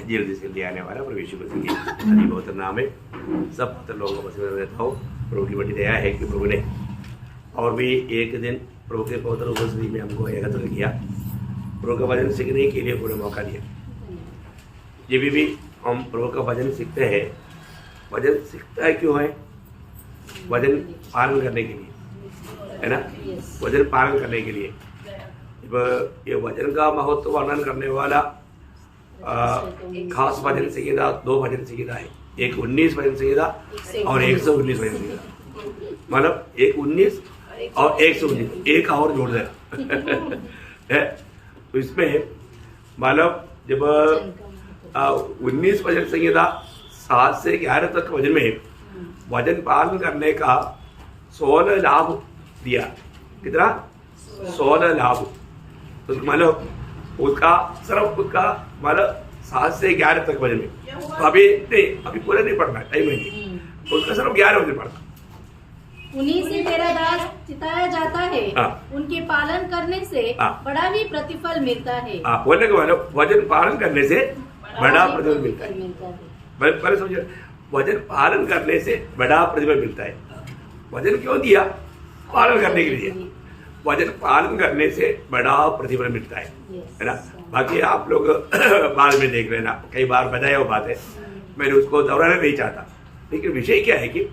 जल्दी से ले आने वाला प्रभु यीशु मसीह की आदि बहुत नाम है। सब पवित्र लोगों को मैं रहता हूँ। प्रभु की बड़ी दया है कि प्रभु ने और भी एक दिन प्रभु के पवित्र उपस्थिति में हमको एकत्र किया, प्रभु का वचन सीखने के लिए पूरा मौका दिया। जब भी हम प्रभु का वचन सीखते हैं, वचन सीखता है क्यों है? वचन पालन करने के लिए, है ना? वचन पालन करने के लिए। ये वचन का महत्व वर्णन करने वाला खास वचन संहिता 2 वचन संहिता है। एक 19 वचन संहिता और 119 वचन संहिता, मतलब एक 19 और 119, एक और जोड़ दे तो इसमें मतलब जब 19 वचन संहिता 7 से 11 तक वचन में वचन पालन करने का 16 लाभ दिया। कितना? 16 लाभ। तो मतलब उसका सिर्फ उसका मतलब 7 से 11 तक वजन में, तो अभी नहीं, अभी पूरा नहीं पढ़ना, टाइम नहीं, तो उसका सिर्फ 11 वजन पढ़ना। उन्हीं से तेरा दास चिताया जाता है, उनके पालन करने से बड़ा भी प्रतिफल मिलता है। बोलने के मतलब वचन पालन करने से बड़ा प्रतिफल मिलता है। पहले समझिए, वचन पालन करने से बड़ा प्रतिफल मिलता है। वचन क्यों दिया? पालन करने के लिए। वचन पालन करने से बड़ा प्रतिफल मिलता है ना? बाकी आप लोग बाद में देख लेना, कई बार बताया वो बात है, मैंने उसको दोहराना नहीं चाहता। लेकिन विषय क्या है कि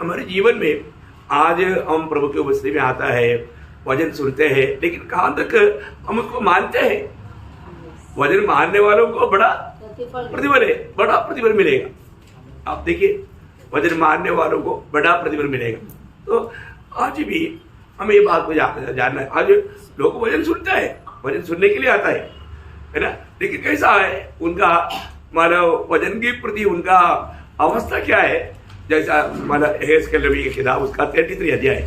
हमारे जीवन में आज हम प्रभु के उपस्थिति में आता है, वचन सुनते हैं, लेकिन कहाँ तक हम उसको मानते हैं? वचन मानने वालों को बड़ा प्रतिफल है, बड़ा प्रतिफल मिलेगा। आप देखिए, वचन मानने वालों को बड़ा प्रतिफल मिलेगा। तो आज भी हमें ये बात को जानना है। आज लोग वचन सुनता है, वचन सुनने के लिए आता है ना? लेकिन कैसा है उनका मतलब वचन के प्रति उनका अवस्था क्या है? जैसा मतलब हेस्केल नबी की किताब उसका 33 अध्याय है,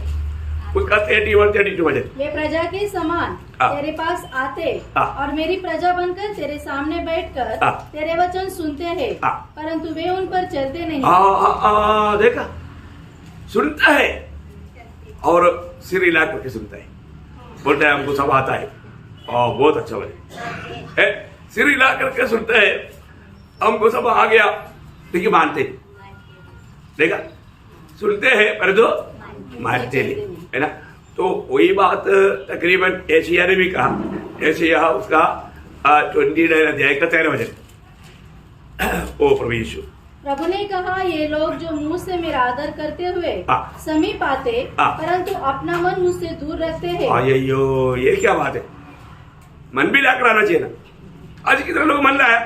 उसका 31 32 वचन, वे प्रजा के समान तेरे पास आते और मेरी प्रजा बनकर तेरे सामने बैठकर तेरे वचन सुनते हैं, परंतु वे उन पर चलते नहीं। देखा, सुनता है और सिर हिला करके सुनता है, बोलता है हमको सब आता है और बहुत अच्छा बने है, सिर हिला करके सुनता है, हमको सब आ गया, लेकिन मानते देखा, सुनते हैं पर तो मानते नहीं, है ना? तो वही बात तकरीबन एशिया ने भी कहा। एशिया उसका 29 अध्याय का 13 वचन, ओ प्रभु यीशु, प्रभु ने कहा, ये लोग जो मुंह से मेरा आदर करते हुए समीप आते परंतु अपना मन मुझसे दूर रखते हैं। ये क्या बात है? मन भी लाकर आना चाहिए ना। आज कितने लोग मन लाया?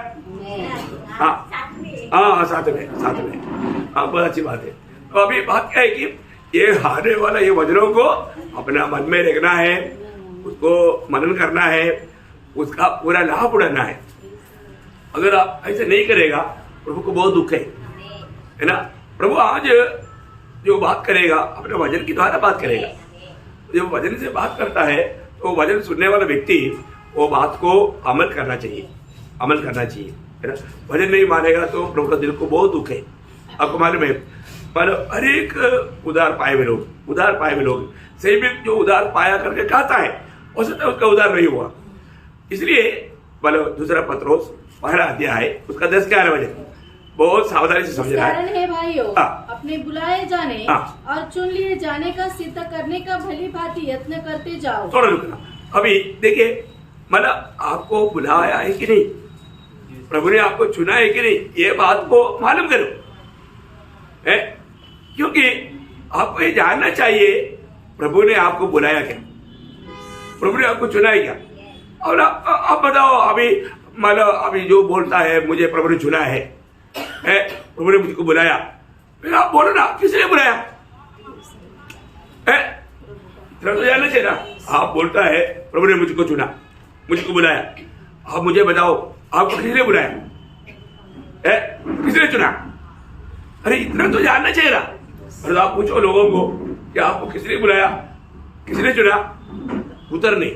साथ में बहुत अच्छी बात है। तो अभी बात क्या है कि ये हारने वाला ये वजनों को अपना मन में रखना है, उसको मनन करना है, उसका पूरा लाभ उड़ाना है। अगर आप ऐसे नहीं करेगा, प्रभु को बहुत दुख है ना? प्रभु आज जो बात करेगा अपने वचन की द्वारा बात करेगा। जब वचन से बात करता है तो वचन सुनने वाला व्यक्ति वो बात को अमल करना चाहिए, है ना? वचन नहीं मानेगा तो प्रभु का दिल को बहुत दुख है। आपको मालूम है, पर हर एक उदार पाए हुए लोग सही में जो उदार पाया करके कहता है उसका उदार नहीं हुआ। इसलिए मतलब दूसरा पत्रोस 1 अध्याय है, उसका 10-11 वचन बहुत सावधानी से समझना है भाइयों। अपने बुलाए जाने और चुन लिए जाने का सिद्ध करने का भली भांति यत्न करते जाओ। थोड़ा रुकना, अभी देखिए, मतलब आपको बुलाया है कि नहीं, प्रभु ने आपको चुना है कि नहीं, ये बात को मालूम करो है, क्योंकि आपको ये जानना चाहिए प्रभु ने आपको बुलाया क्या, प्रभु ने आपको चुना है क्या। और आप बताओ, अभी मतलब अभी जो बोलता है मुझे प्रभु ने चुना है, प्रभु ने मुझको बुलाया, फिर आप बोलो ना किसने बुलाया है? तो जानना चाहिए ना। आप बोलता है प्रभु ने मुझको चुना, मुझको बुलाया, आप मुझे बताओ आपको किसने बुलाया है? किसने चुना? अरे इतना तो जानना चाहिए ना। अरे आप पूछो लोगों को कि आपको किसने बुलाया, किसने चुना, उत्तर नहीं।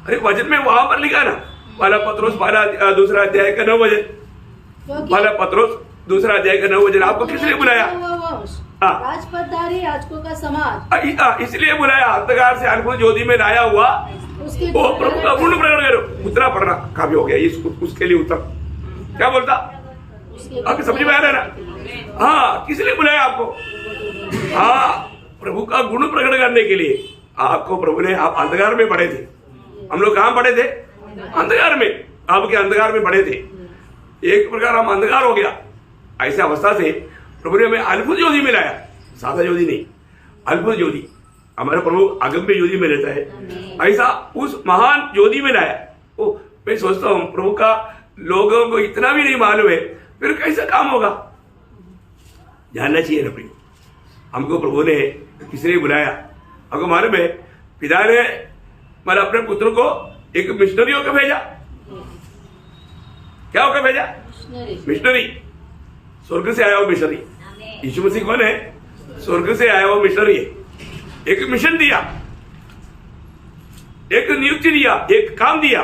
अरे वचन में वहां पर लिखा ना, पहला पत्रोस 2 अध्याय का 9 वचन, पहला पत्रोस 2 अध्याय का 9 वचन, आपको किसने बुलाया? राजपदधारी याजकों का समाज, इसलिए बुलाया, अंधकार से अद्भुत ज्योति में लाया हुआ वो प्रभु का गुण प्रकट करो। उतना पढ़ना काफी हो गया, उसके लिए उत्तर क्या बोलता? आपकी समझ में आ रहा है ना? हाँ, किस लिए बुलाया आपको? हाँ, प्रभु का गुण प्रकट करने के लिए आपको प्रभु ने। आप अंधकार में पड़े थे, हम लोग कहाँ पड़े थे? अंधकार में। आपके अंधकार में पड़े थे, एक प्रकार हम अंधकार हो गया। ऐसे अवस्था से प्रभु ने हमें अद्भुत ज्योति में लाया, सादा ज्योति नहीं, अद्भुत ज्योति। हमारा प्रभु अगम्य ज्योति में रहता है, ऐसा उस महान ज्योति में लाया। ओ, मैं सोचता हूँ प्रभु का लोगों को इतना भी नहीं मालूम है, फिर कैसा काम होगा? जानना चाहिए ना प्रिय। हमको प्रभु ने किसने बुलाया? हमको मालूम है, पिता ने मतलब अपने पुत्र को एक मिशनरी होकर भेजा। क्या होकर भेजा? मिशनरी, स्वर्ग से आया हुआ मिशनरी। यीशु मसीह कौन है? स्वर्ग से आया हुआ मिशनरी है। एक मिशन दिया, एक नियुक्ति दिया, एक काम दिया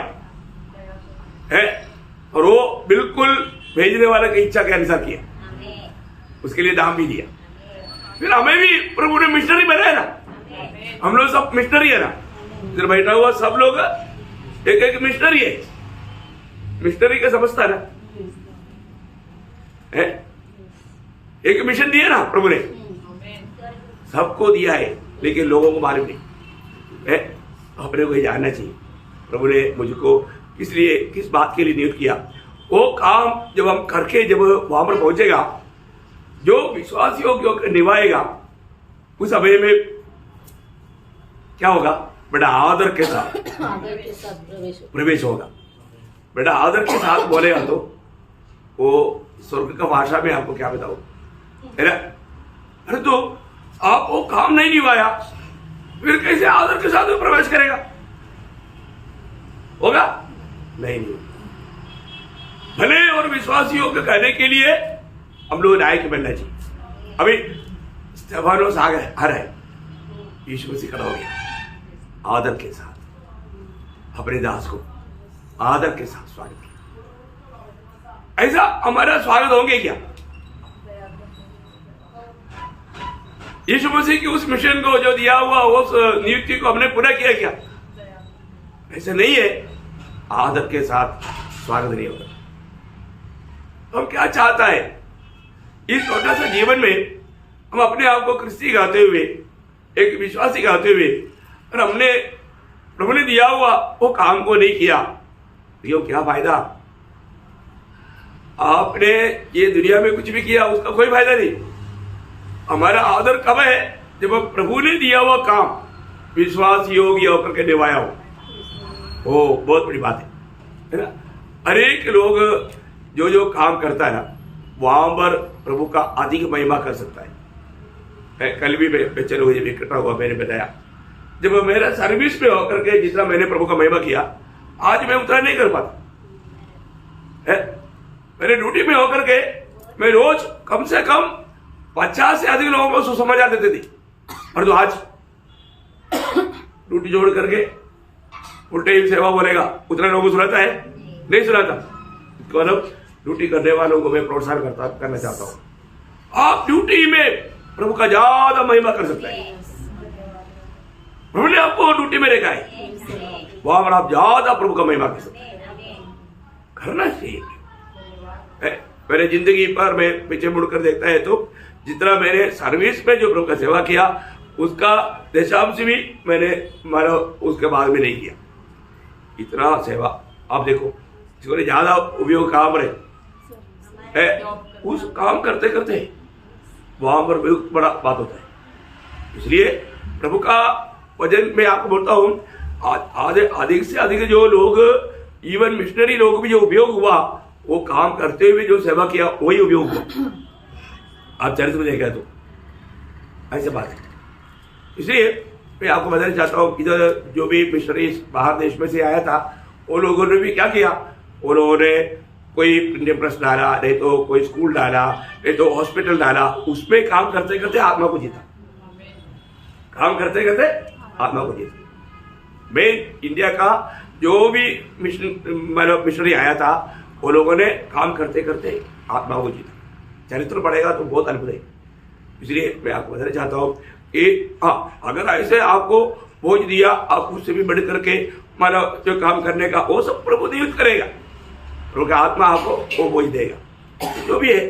है, और वो बिल्कुल भेजने वाले की इच्छा के अनुसार किया, उसके लिए दाम भी दिया। फिर हमें भी प्रभु ने मिशनरी बनाया ना, हम लोग सब मिशनरी है ना, इधर बैठा हुआ सब लोग एक एक मिशनरी है। मिशनरी का समझता ना है? एक मिशन दिया ना प्रभु ने, सबको दिया है, लेकिन लोगों को मालूम नहीं है। अपने को जानना चाहिए प्रभु ने मुझको किस लिए, किस बात के लिए नियुक्त किया। वो काम जब हम करके जब वहां पर पहुंचेगा, जो विश्वासियों को निभाएगा, उस समय में क्या होगा? बड़ा आदर के साथ प्रवेश होगा। बड़ा आदर के साथ बोलेगा तो वो स्वर्ग का भाषा में आपको क्या बताऊं, है ना? अरे तो आप वो काम नहीं निभाया, फिर कैसे आदर के साथ प्रवेश करेगा? होगा? नहीं। भले और विश्वासियों के कहने के लिए हम लोग नायक बनना चाहिए। अभी स्तेफानोस आ रहे, यीशु मसीह खड़ा हो गया, आदर के साथ अपने दास को आदर के साथ स्वागत किया। ऐसा हमारा स्वागत होंगे क्या? यीशु मसीह की उस मिशन को जो दिया हुआ, उस नियुक्ति को हमने पूरा किया क्या? ऐसा नहीं है। आदर के साथ स्वागत नहीं होगा। तो हम क्या चाहता है इस छोटा सा जीवन में? हम अपने आप को क्रिस्ती गाते हुए, एक विश्वासी गाते हुए, और हमने प्रभु ने दिया हुआ वो काम को नहीं किया, तो क्या फायदा? आपने ये दुनिया में कुछ भी किया, उसका कोई फायदा नहीं। हमारा आदर कब है? जब प्रभु ने दिया हुआ काम विश्वास योग्य होकर के निभाया हो। वो बहुत बड़ी बात है ना? हर एक लोग जो जो काम करता है ना, वहां पर प्रभु का अधिक महिमा कर सकता है। कल भी पिक्चर हुई, इकट्ठा हुआ, मैंने बताया, जब मेरा सर्विस में होकर के जितना मैंने प्रभु का महिमा किया, आज मैं उतना नहीं कर पाता है। मेरे ड्यूटी में होकर के मैं रोज कम से कम 50 से अधिक लोगों को सुसमाचार देते थे, और तो आज ड्यूटी जोड़ करके उल्टे सेवा बोलेगा, उतना लोगों को सुनाता है? नहीं सुनाता। मतलब ड्यूटी करने वालों को मैं प्रोत्साहन करना चाहता हूं। आप ड्यूटी में प्रभु का ज्यादा महिमा कर सकते हैं। प्रभु ने आपको ड्यूटी में रखा है, वहां पर आप ज्यादा प्रभु का महिमा कर सकते हैं। करना चाहिए। मेरे जिंदगी पर मैं पीछे मुड़कर देखता है तो जितना मैंने सर्विस में जो प्रभु का सेवा किया, उसका दशांश भी मैंने मानो उसके बाद में नहीं किया। इतना सेवा आप देखो, जिसको ज्यादा उपयोग काम रहे, उस काम करते करते वहां पर बहुत बड़ा बात होता है। इसलिए प्रभु का वचन में आपको बोलता हूं, अधिक से अधिक जो लोग, इवन मिशनरी लोग भी जो उपयोग हुआ, वो काम करते हुए जो सेवा किया वही उपयोग हुआ। आप चरित्र में देखा तो ऐसी बात है। इसलिए मैं आपको बताना चाहता हूँ, इधर जो भी मिशनरी बाहर देश में से आया था, वो लोगों ने भी क्या किया? वो लोगों ने कोई प्रिंटिंग प्रेस डाला, नहीं तो कोई स्कूल डाला, नहीं तो हॉस्पिटल डाला। उसमें काम करते करते आत्मा को जीता, काम करते करते आत्मा को जीता। मैं इंडिया का जो भी मिशनरी आया था, वो लोगों ने काम करते करते आत्मा को जीता। चरित्र पढ़ेगा तो बहुत अद्भुत है। इसलिए मैं आपको बताना चाहता हूँ कि हाँ, अगर ऐसे आपको बोझ दिया, आप उससे भी बढ़ करके मानो जो काम करने का, वो सब प्रभु नियुक्त करेगा। प्रभु का आत्मा आपको वो बोझ देगा। जो भी है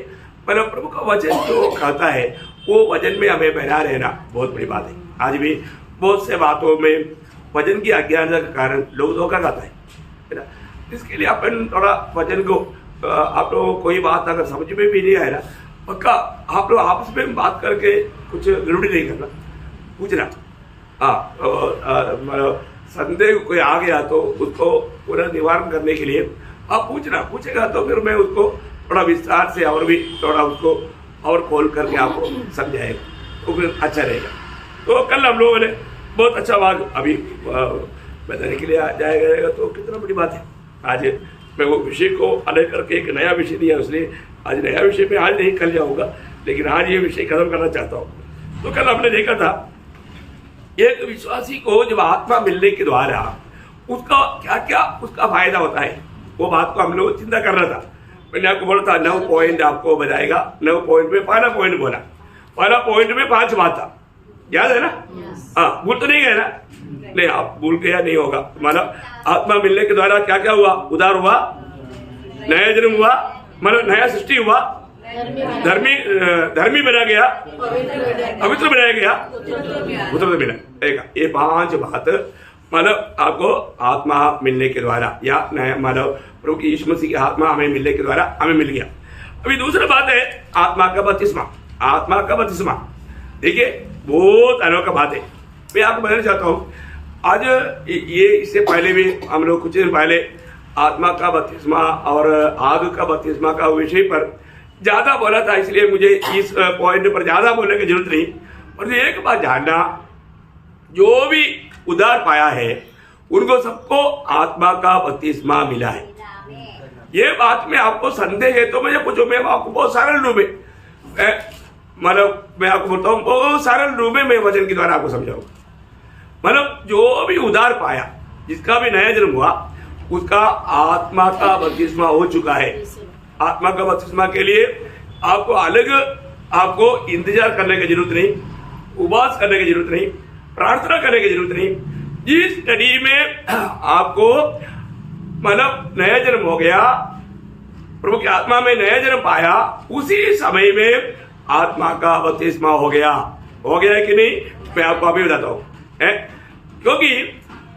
मतलब प्रभु का वचन जो कहता है वो वचन में हमें बना रहना बहुत बड़ी बात है। आज भी बहुत से बातों में वचन की अज्ञानता के कारण लोग धोखा खाता है ना। इसके लिए अपन थोड़ा वचन को आप लोगों को कोई बात अगर समझ में भी नहीं आए ना, पक्का आप लोग आपस में बात करके कुछ गड़बड़ी नहीं करना, पूछना। मतलब संदेह कोई आ गया तो उसको पूरा निवारण करने के लिए आप पूछेगा तो फिर मैं उसको थोड़ा विस्तार से और भी थोड़ा उसको और खोल करके आपको समझाएगा तो फिर अच्छा रहेगा। तो कल हम लोगों ने बहुत अच्छा बात अभी बताने के लिए जाएगा तो कितना बड़ी बात है। आज मैं वो विषय को अलग करके एक नया विषय दिया, इसलिए आज नया विषय पे आज नहीं कल जाऊंगा, लेकिन आज ये विषय खत्म करना चाहता हूँ। तो कल हमने देखा था एक विश्वासी को जब आत्मा मिलने के द्वारा उसका क्या क्या उसका फायदा होता है, वो बात को हम लोग चिंता कर रहा था। मैंने आपको बोला था 9 पॉइंट आपको बताएगा। 9 पॉइंट में पहला पॉइंट बोला, पहला पॉइंट में 5 बात था, याद है ना? हाँ, भूल तो नहीं गए ना? नहीं, आप भूल गया नहीं होगा। मतलब आत्मा मिलने के द्वारा क्या क्या हुआ? उद्धार हुआ, नया जन्म हुआ, मतलब नया सृष्टि हुआ, धर्मी बना गया, पवित्र बनाया गया, पुत्र मिला। ये 5 बात मतलब आपको आत्मा मिलने के द्वारा या नया मतलब प्रभु की यीशु मसीह की आत्मा हमें मिलने के द्वारा हमें मिल गया। अभी दूसरा बात है आत्मा का बपतिस्मा। आत्मा का बपतिस्मा देखिए बहुत अनोखा बात है। मैं आपको बताना चाहता हूँ, आज ये इससे पहले भी हम लोग कुछ दिन पहले आत्मा का बपतिस्मा और आग का बपतिस्मा का विषय पर ज्यादा बोला था, इसलिए मुझे इस पॉइंट पर ज्यादा बोलने की जरूरत नहीं। और एक बात जानना, जो भी उद्धार पाया है उनको सबको आत्मा का बपतिस्मा मिला है। ये बात में आपको संदेह है तो मुझे पूछो, मैं आपको बहुत सरल रूप में मतलब मैं आपको बोलता हूँ, बहुत सरल रूप में मैं वचन के द्वारा आपको समझाऊंगा। मतलब जो भी उद्धार पाया, जिसका भी नया जन्म हुआ, उसका आत्मा का बपतिस्मा हो चुका है। आत्मा का बपतिस्मा के लिए आपको अलग आपको इंतजार करने की जरूरत नहीं, उपवास करने की जरूरत नहीं, प्रार्थना करने की जरूरत नहीं। जिस स्टडी में आपको मतलब नया जन्म हो गया, प्रभु की आत्मा में नया जन्म पाया, उसी समय में आत्मा का बपतिस्मा हो गया है कि नहीं? मैं आपको अभी बताता हूँ। क्योंकि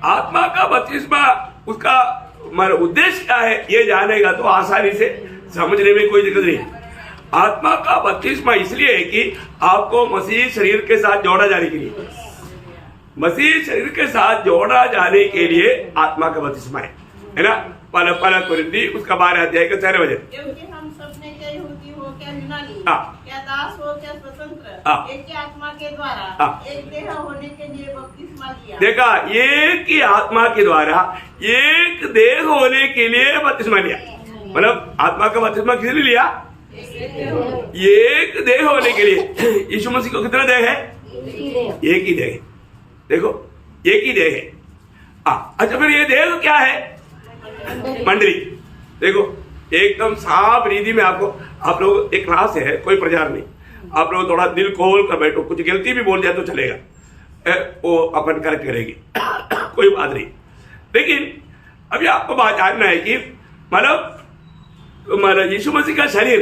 आत्मा का बपतिस्मा उसका मतलब उद्देश्य क्या है ये जानेगा तो आसानी से समझने में कोई दिक्कत नहीं। आत्मा का बपतिस्मा इसलिए है कि आपको मसीह शरीर के साथ जोड़ा जाने के लिए, मसीह शरीर के साथ जोड़ा जाने के लिए आत्मा का बपतिस्मा है ना? पहला कुरिन्थी उसका 12 अध्याय का 4 वचन। क्योंकि हम सब ने क्या यहूदी हो क्या यूनानी, क्या दास हो क्या स्वतंत्र, एक ही आत्मा के द्वारा एक देह होने के लिए बपतिस्मा लिया। देखा, एक ही आत्मा के द्वारा एक देह होने के लिए बपतिस्मा लिया। मतलब आत्मा का बपतिस्मा किस लिए लिया? एक देह होने के लिए। यीशु मसीह को कितना देह है? एक ही देह। देखो, एक ही देह है। अच्छा, फिर ये देह क्या है? मंडली। देखो, एकदम साफ रीति में आपको, आप लोग एक क्लास है, कोई प्रचार नहीं, आप लोग थोड़ा दिल खोल कर बैठो, कुछ गलती भी बोल जाए तो चलेगा, वो अपन करेक्ट करेगी, कोई बात नहीं। लेकिन अभी आपको बात जानना है कि मतलब यीशु मसीह का शरीर,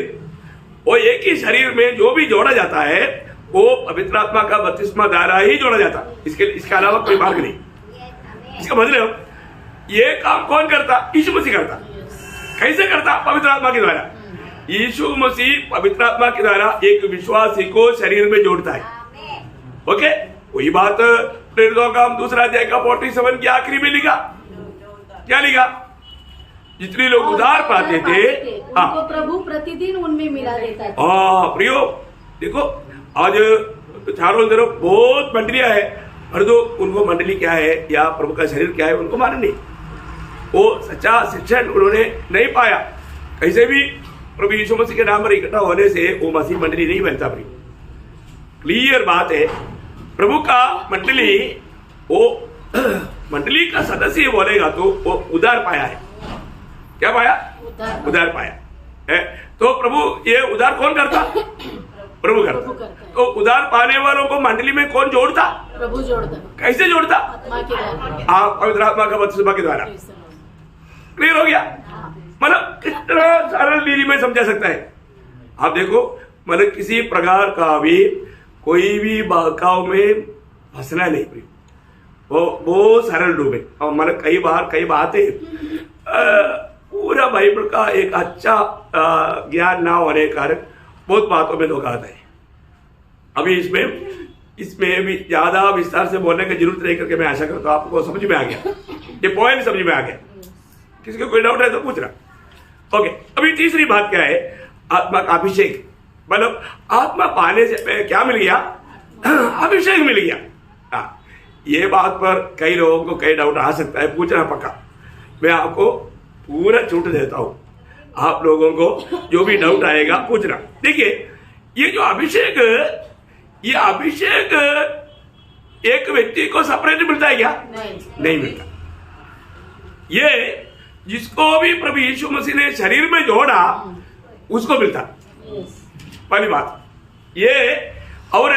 वो एक ही शरीर में जो भी जोड़ा जाता है वो पवित्र आत्मा का बपतिस्मा द्वारा ही जोड़ा जाता है। इसके अलावा कोई मार्ग नहीं। इसका मतलब ये काम कौन करता? यीशु मसीह करता। कैसे करता? पवित्र आत्मा के द्वारा। यीशु मसीह पवित्र आत्मा के द्वारा एक विश्वासी को शरीर में जोड़ता है। ओके, वही बात प्रेरितों का 2 अध्याय का 47 की आखिरी में लिखा। क्या लिखा? जितने लोग उद्धार पाते थे उनको प्रभु प्रतिदिन उनमें मिला देता था। प्रियो, देखो आज चारों तरफ बहुत मंडलियां है, और तो उनको मंडली क्या है या प्रभु का शरीर क्या है उनको मालूम नहीं। वो सच्चा शिक्षण उन्होंने नहीं पाया। कैसे भी प्रभु यीशु मसीह के नाम पर इकट्ठा होने से वो मसीह मंडली नहीं बनता। क्लियर बात है, प्रभु का मंडली, वो मंडली का सदस्य बोलेगा तो वो उद्धार पाया है। क्या पाया? उद्धार पाया है। तो प्रभु ये उद्धार कौन करता? प्रभु करता। तो उद्धार पाने वालों को मंडली में कौन जोड़ता? प्रभु जोड़ता। कैसे जोड़ता? आत्मा के द्वारा। आप पवित्र आत्मा का बपतिस्मा के द्वारा। क्लियर हो गया? मतलब कितना सरल रीति में समझा सकता है। आप देखो, मतलब किसी प्रकार का भी कोई भी बहकाव में फंसना नहीं, वो सरल रूप है। और मतलब कई बातें पूरा बाइबल का एक अच्छा ज्ञान ना होने के कारण बहुत बातों में धोखा आता है। अभी इसमें भी ज्यादा विस्तार से बोलने की जरूरत नहीं करके मैं आशा करता हूँ आपको समझ में आ गया, ये पॉइंट समझ में आ गया। किसी को कोई डाउट है तो पूछना। ओके, अभी तीसरी बात क्या है? आत्मा का अभिषेक। मतलब आत्मा पाने से क्या मिल गया? अभिषेक मिल गया। हाँ, ये बात पर कई लोगों को कई डाउट आ सकता है, पूछना पक्का। मैं आपको पूरा छूट देता हूं, आप लोगों को जो भी डाउट आएगा पूछना। देखिए, ये जो अभिषेक, ये अभिषेक एक व्यक्ति को सेपरेट मिलता है क्या? नहीं मिलता। ये जिसको भी प्रभु यीशु मसीह ने शरीर में जोड़ा उसको मिलता। पहली बात ये, और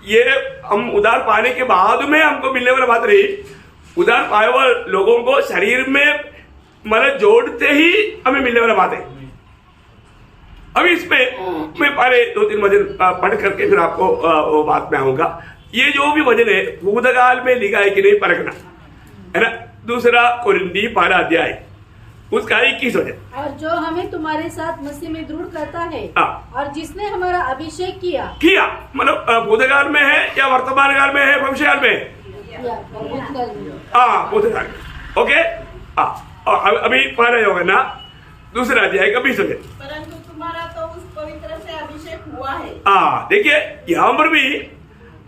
ये हम उधार पाने के बाद में हमको मिलने वाला बात रही। उधार पाए हुए लोगों को शरीर में मतलब जोड़ते ही हमें मिलने वाला बात है। अभी इसमें मैं पहले 2-3 वचन पढ़ करके फिर आपको वो बात में आऊंगा। ये जो भी वचन है भूतकाल में लिखा है कि नहीं परखना, है ना। 2 कोरिन्थी 12 अध्याय उसका 21 वचन। और जो हमें तुम्हारे साथ मसीह में दृढ़ करता है, और जिसने हमारा अभिषेक किया मतलब भूतकाल में है या वर्तमान काल में है, भविष्यकाल में है? भूतकाल। ओके, और अभी पहले होगा ना 2 अध्याय का 20 वचन। परंतु तुम्हारा तो उस पवित्र से अभिषेक हुआ है। देखिए, यहाँ पर भी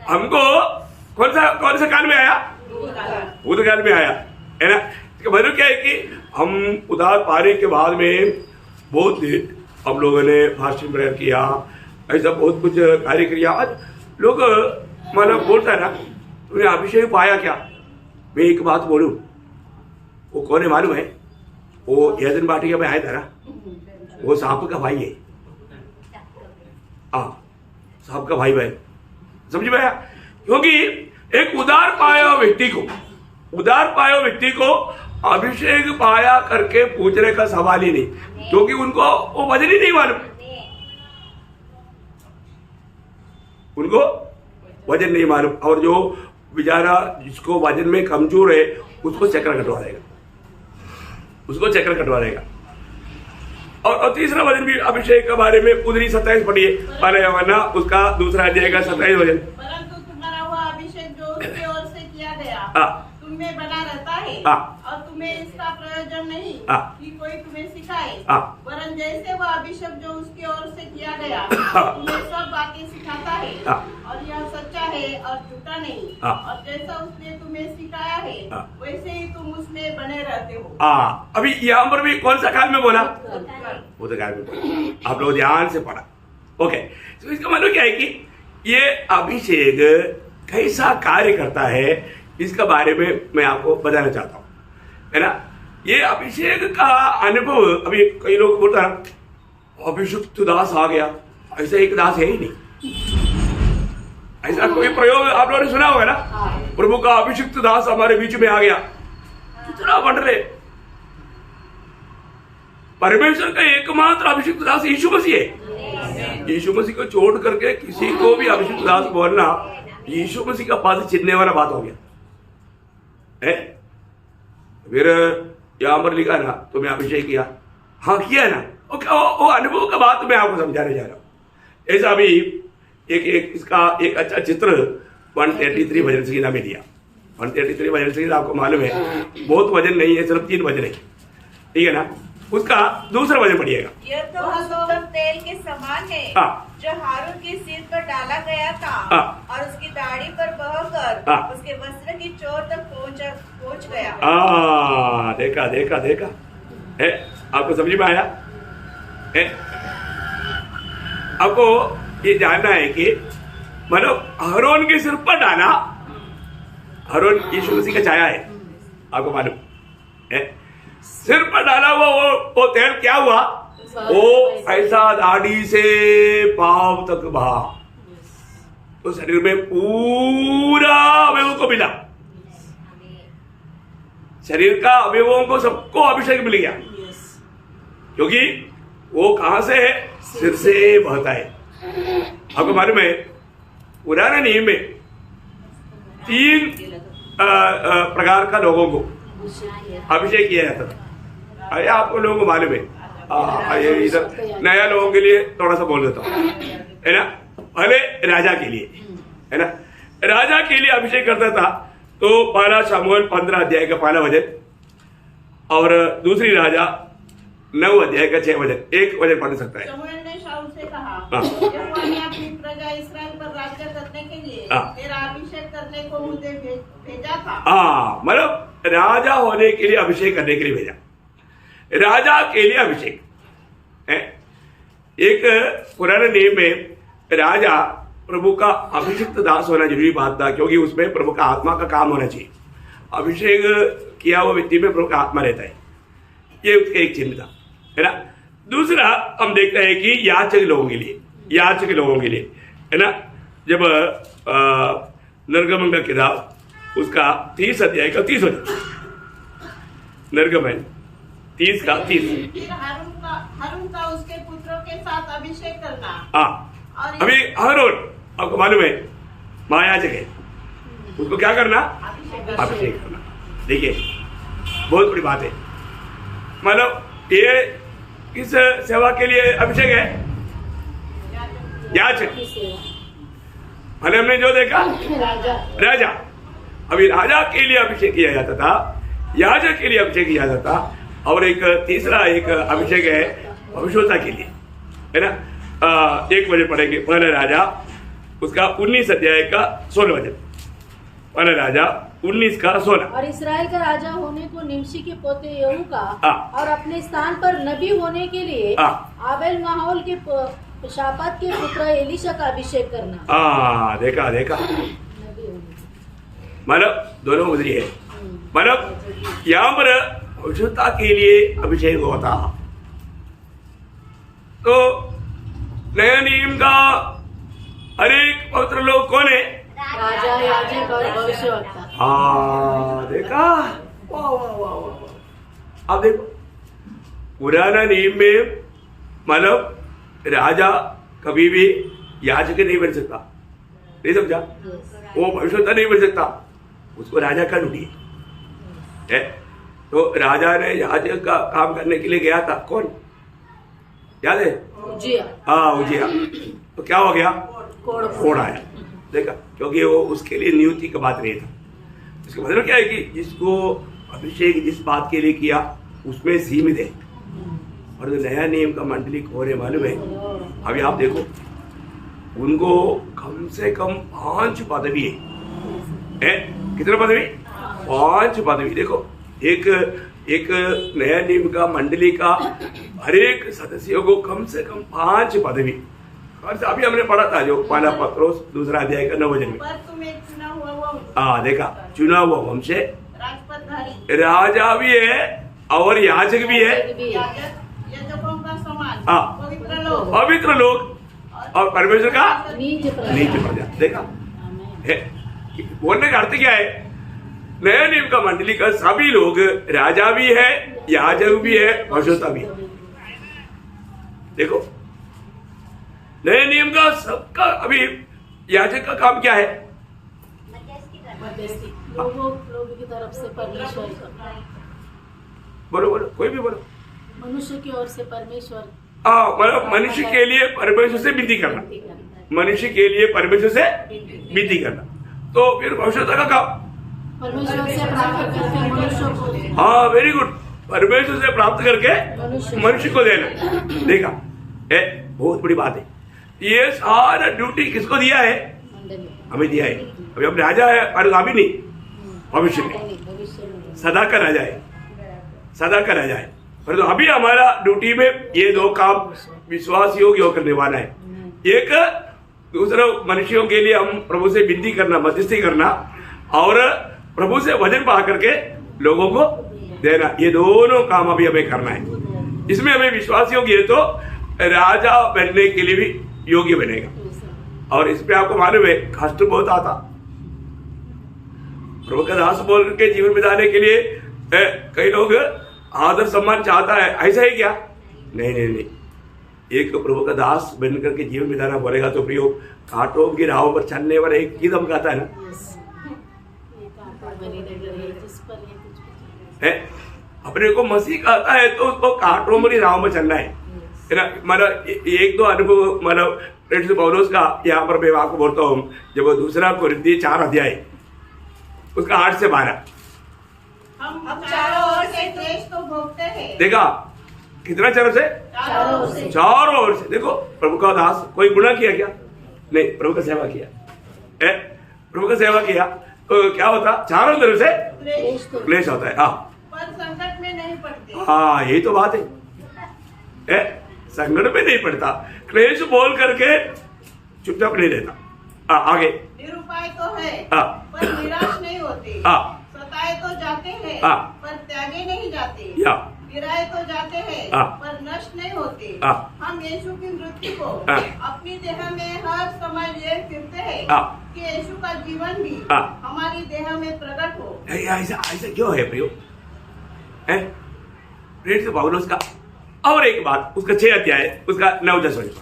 हमको कौन सा काल में आया? भूतकाल में आया, है ना। इसका मतलब क्या है कि हम उधार पाने के बाद में बहुत देर हम लोगों ने फास्टिंग प्रेयर किया, ऐसा बहुत कुछ कार्य किया। आज लोग मतलब बोलता है ना, तुमने अभिषेक पाया क्या? मैं एक बात बोलूं, वो कौन है मालूम है? वो यदन बाटिका में आया था ना, वो साहब का भाई है। साहब का भाई बहन, समझ में आया? क्योंकि एक उधार पाया व्यक्ति को अभिषेक पाया करके पूछने का सवाल ही नहीं, क्योंकि उनको वो वजन ही नहीं मालूम, उनको वजन नहीं मालूम। और जो बेचारा जिसको वजन में कमजोर है उसको चक्कर कटवा देगा, और तीसरा वचन भी अभिषेक के बारे में उधरी 27 पढ़िए, पहले वरना उसका 2 अध्याय का 27 वचन। परंतु तुम्हारा हुआ अभिषेक जो उसकी ओर से किया गया तुम में बना रहता है, और तुम्हें इसका प्रयोजन नहीं कि कोई तुम्हें सिखाए, वरन जैसे वह अभिषेक जो उसकी ओर से किया गया तुम्हें सब बातें सिखाता है, और यह सच्चा है और झूठा नहीं, और जैसा उसने तुम्हें सिखाया है वैसे ही तुम उसमें बने रहते हो। अभी यहाँ पर भी कौन सा काल में बोला? भूतकाल में बोला। आप लोग ध्यान से पढ़ा। ओके, तो इसका मतलब क्या है कि ये अभिषेक कैसा कार्य करता है, इसका बारे में मैं आपको बताना चाहता हूँ, है ना। ये अभिषेक का अनुभव, अभी कई लोग बोलता है अभिषिक्त दास आ गया, ऐसा एक दास है ही नहीं। ऐसा कोई प्रयोग आप लोगों ने सुना होगा ना, प्रभु का अभिषिक्त दास हमारे बीच में आ गया। कितना बढ़ रहे, परमेश्वर का एकमात्र अभिषिक्त दास यीशु मसीह है। यीशु मसीह को छोड़ करके किसी को भी अभिषिक्त दास बोलना यीशु मसीह का पद छीनने वाला बात हो गया है। फिर यहां पर लिखा ना तुम्हें अभिषेक किया, किया ना, वो अनुभव का बात मैं आपको समझाने जा रहा हूं। ऐसा भी इसका एक अच्छा चित्र 133 भजन संगीता में दिया। 133 भजन संगीता आपको मालूम है, बहुत वजन नहीं है, सिर्फ 3 भजन है, ठीक है ना। उसका 2 वचन पढ़िएगा। यह तो उत्तम तेल के समान है जो हारून के सिर पर डाला गया था और उसकी दाढ़ी पर बहकर उसके वस्त्र की चोर तक पहुंच गया। देखा है, आपको समझ में आया है? आपको ये जानना है कि मतलब हारून के सिर पर डाला, हारून यीशु मसीह का छाया है, आपको मालूम है। सिर पर डाला हुआ वो तेल क्या हुआ? वो ऐसा दाढ़ी से पांव तक बहा, तो शरीर में पूरा अवयवों को मिला, शरीर का अवयवों को सबको अभिषेक मिल गया। क्योंकि वो कहां से है? सिर से बहता है। आपको मालूम है पुराने नियम में 3 प्रकार का लोगों को अभिषेक किया जाता था। अरे आपको लोगों को मालूम है। ये इधर नया लोगों के लिए थोड़ा सा बोल देता हूँ, है ना। पहले राजा के लिए, है ना, राजा के लिए अभिषेक करता था तो 1 शमूएल 15 अध्याय का 1 वचन, और दूसरी राजा 9 अध्याय का 6 वचन, एक वचन पढ़ सकता है। शमूएल ने शाऊल से कहा, यहोवा ने अपनी प्रजा इस्राएल पर राज्य करने के लिए तेरा अभिषेक करने को मुझे भेजा था। मतलब राजा होने के लिए अभिषेक करने के लिए भेजा। राजा के लिए अभिषेक है। एक पुराने नियम में राजा प्रभु का अभिषिक्त दास होना जरूरी बात था, क्योंकि उसमें प्रभु का आत्मा का काम होना चाहिए। अभिषेक किया हुआ व्यक्ति में प्रभु का आत्मा रहता है, ये उसका एक चिन्ह था, है ना। दूसरा हम देखते हैं कि याचक लोगों के लिए, है ना, जब निर्गमन का किताब उसका 30 अध्याय का 30 वचन, निर्गमन 30 का 30। फिर हारून का उसके पुत्रों के साथ अभिषेक करना। अभी हारून आपको मालूम है महायाजक है, उसको क्या करना? अभिषेक करना। देखिए बहुत बड़ी बात है। मतलब ये किस सेवा के लिए अभिषेक है? याचक। पहले हमने जो देखा राजा, अभी राजा के लिए अभिषेक किया जाता था, याजक के लिए अभिषेक किया जाता था, और एक तीसरा एक अभिषेक है भविष्यवक्ता के लिए, है ना। एक वचन पढ़ेंगे, 1 राजा उसका 19 अध्याय का 16 वचन, 1 राजा 19 का 16। और इस्राएल का राजा होने को निमशी के पोते यहू का और अपने स्थान पर नबी होने के लिए आबेल माहौल के शापात के पुत्र एलीशा का अभिषेक करना। देखा मतलब दोनों उधरी है। मतलब यहाँ पर भविष्यवक्ता के लिए अभिषेक होता। तो नया नियम का अनेक पवित्र लोग कौन है? राजा, याजक और भविष्यवक्ता। देखा, वाह। अब देखो पुराना नियम में मतलब राजा कभी भी याजक नहीं बन सकता, नहीं समझा? वो भविष्यवक्ता नहीं बन सकता, उसको राजा का ड्यूटी है। तो राजा ने याजक का काम करने के लिए गया था, कौन याद है? उजिया। तो क्या हो गया? कोड़ आया। देखा, क्योंकि वो उसके लिए नियुक्ति का बात नहीं था। इसका मतलब क्या है कि जिसको अभिषेक जिस बात के लिए किया उसमें सीमित है। और जो नया नियम का मंडलिक हो रहे मालूम है, अभी आप देखो उनको कम से कम 5 पदवी है। कितने पदवी? 5 पदवी। देखो एक नया नियम का मंडली का हर एक सदस्यों को कम से कम 5 पदवी। और अभी हमने पढ़ा था जो 1 पत्रोस 2 अध्याय का 9 वचन में। देखा, चुना हुआ वंश है, राजा भी है और याजक भी है, पवित्र लोग और परमेश्वर का नीच प्रजा। देखा है, बोलने का अर्थ क्या है? नया नियम का मंडली का सभी लोग राजा भी है, याजक भी है, भविष्यवक्ता भी है। देखो नए नियम का सबका अभी याजक का काम क्या है? लोगों की तरफ से परमेश्वर का। बोलो कोई भी बोलो। मनुष्य की ओर से परमेश्वर। मतलब मनुष्य के लिए परमेश्वर से विनती करना, मनुष्य के लिए परमेश्वर से विनती करना। तो फिर भविष्यवक्ता का काम परमेश्वर से प्राप्त करके मनुष्य को। वेरी गुड, परमेश्वर से प्राप्त करके मनुष्य को देना। देखा, बहुत बड़ी बात है। ये सारा ड्यूटी किसको दिया है? हमें दिया है। अभी हम राजा है और अभी नहीं, भविष्य में सदा का राजा है, सदा का राजा है। पर तो अभी हमारा ड्यूटी में ये 2 काम विश्वास योग्य होकर निभाना है। एक दूसरा मनुष्यों के लिए हम प्रभु से विनती करना, मध्यस्थी करना, और प्रभु से वचन पा करके लोगों को देना। ये दोनों काम अभी हमें करना है। इसमें हमें विश्वास योग्य है तो राजा बनने के लिए भी योग्य बनेगा। और इस पे आपको मालूम है कष्ट बहुत आता। प्रभु का दास बोल के जीवन बिताने के लिए कई लोग आदर सम्मान चाहता है, ऐसा है क्या? नहीं नहीं नहीं, एक तो प्रभु का दास बन करके जीवन बिताना बोलेगा तो प्रियो, कांटों की राहों पर चलने वाला एक गीत हम गाता है ना, है अपने को मसीह कहता है तो उसको कांटों वाली राहों में चलना है ना। मतलब एक दो अनुभव, मतलब प्रेरित पौलुस का यहाँ पर मैं आपको बोलता हूँ, जब वो दूसरा कोरिन्थी 4 अध्याय उसका 8 से 12, हम चारों ओर से क्लेश तो भोगते हैं। देखा कितना चारों से? चारों ओर से। देखो प्रभु का दास कोई गुनाह किया क्या? नहीं, प्रभु का सेवा किया, प्रभु का सेवा किया तो क्या होता? चारों तरफ से क्लेश होता है। हाँ, पर संकट में नहीं पड़ते। हाँ, यही तो बात है, संकट में नहीं पड़ता, क्लेश बोल करके चुपचाप नहीं रहता। आगे निरुपाय तो है पर निराश नहीं होते, सताए तो जाते हैं पर त्यागे नहीं जाते, गिराए तो जाते हैं पर नष्ट नहीं होते। हम यीशु की मृत्यु को अपनी देह में हर समय लिए फिरते हैं कि यीशु का जीवन भी हमारी देह में प्रकट हो। ऐसा ऐसा क्यों है प्रियो? प्रेरित पौलुस का और एक बात, उसका 6 अध्याय उसका 9-10 वचन,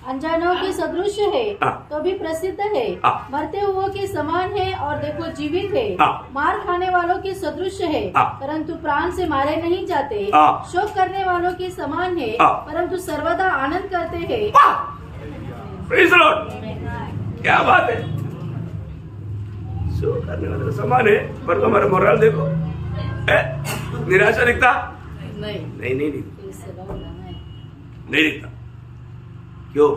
अनजानों के सदृश है तो भी प्रसिद्ध है, मरते हुओं के समान है और देखो जीवित है, मार खाने वालों के सदृश है परंतु प्राण से मारे नहीं जाते, शोक करने वालों के समान है परंतु सर्वदा आनंद करते हैं। प्रेज़ द लॉर्ड, क्या बात है! शोक करने वालों के समान है पर तुम्हारा मोरल देखो, निराशा दिखता नहीं नहीं नहीं नहीं दिखता। क्यों?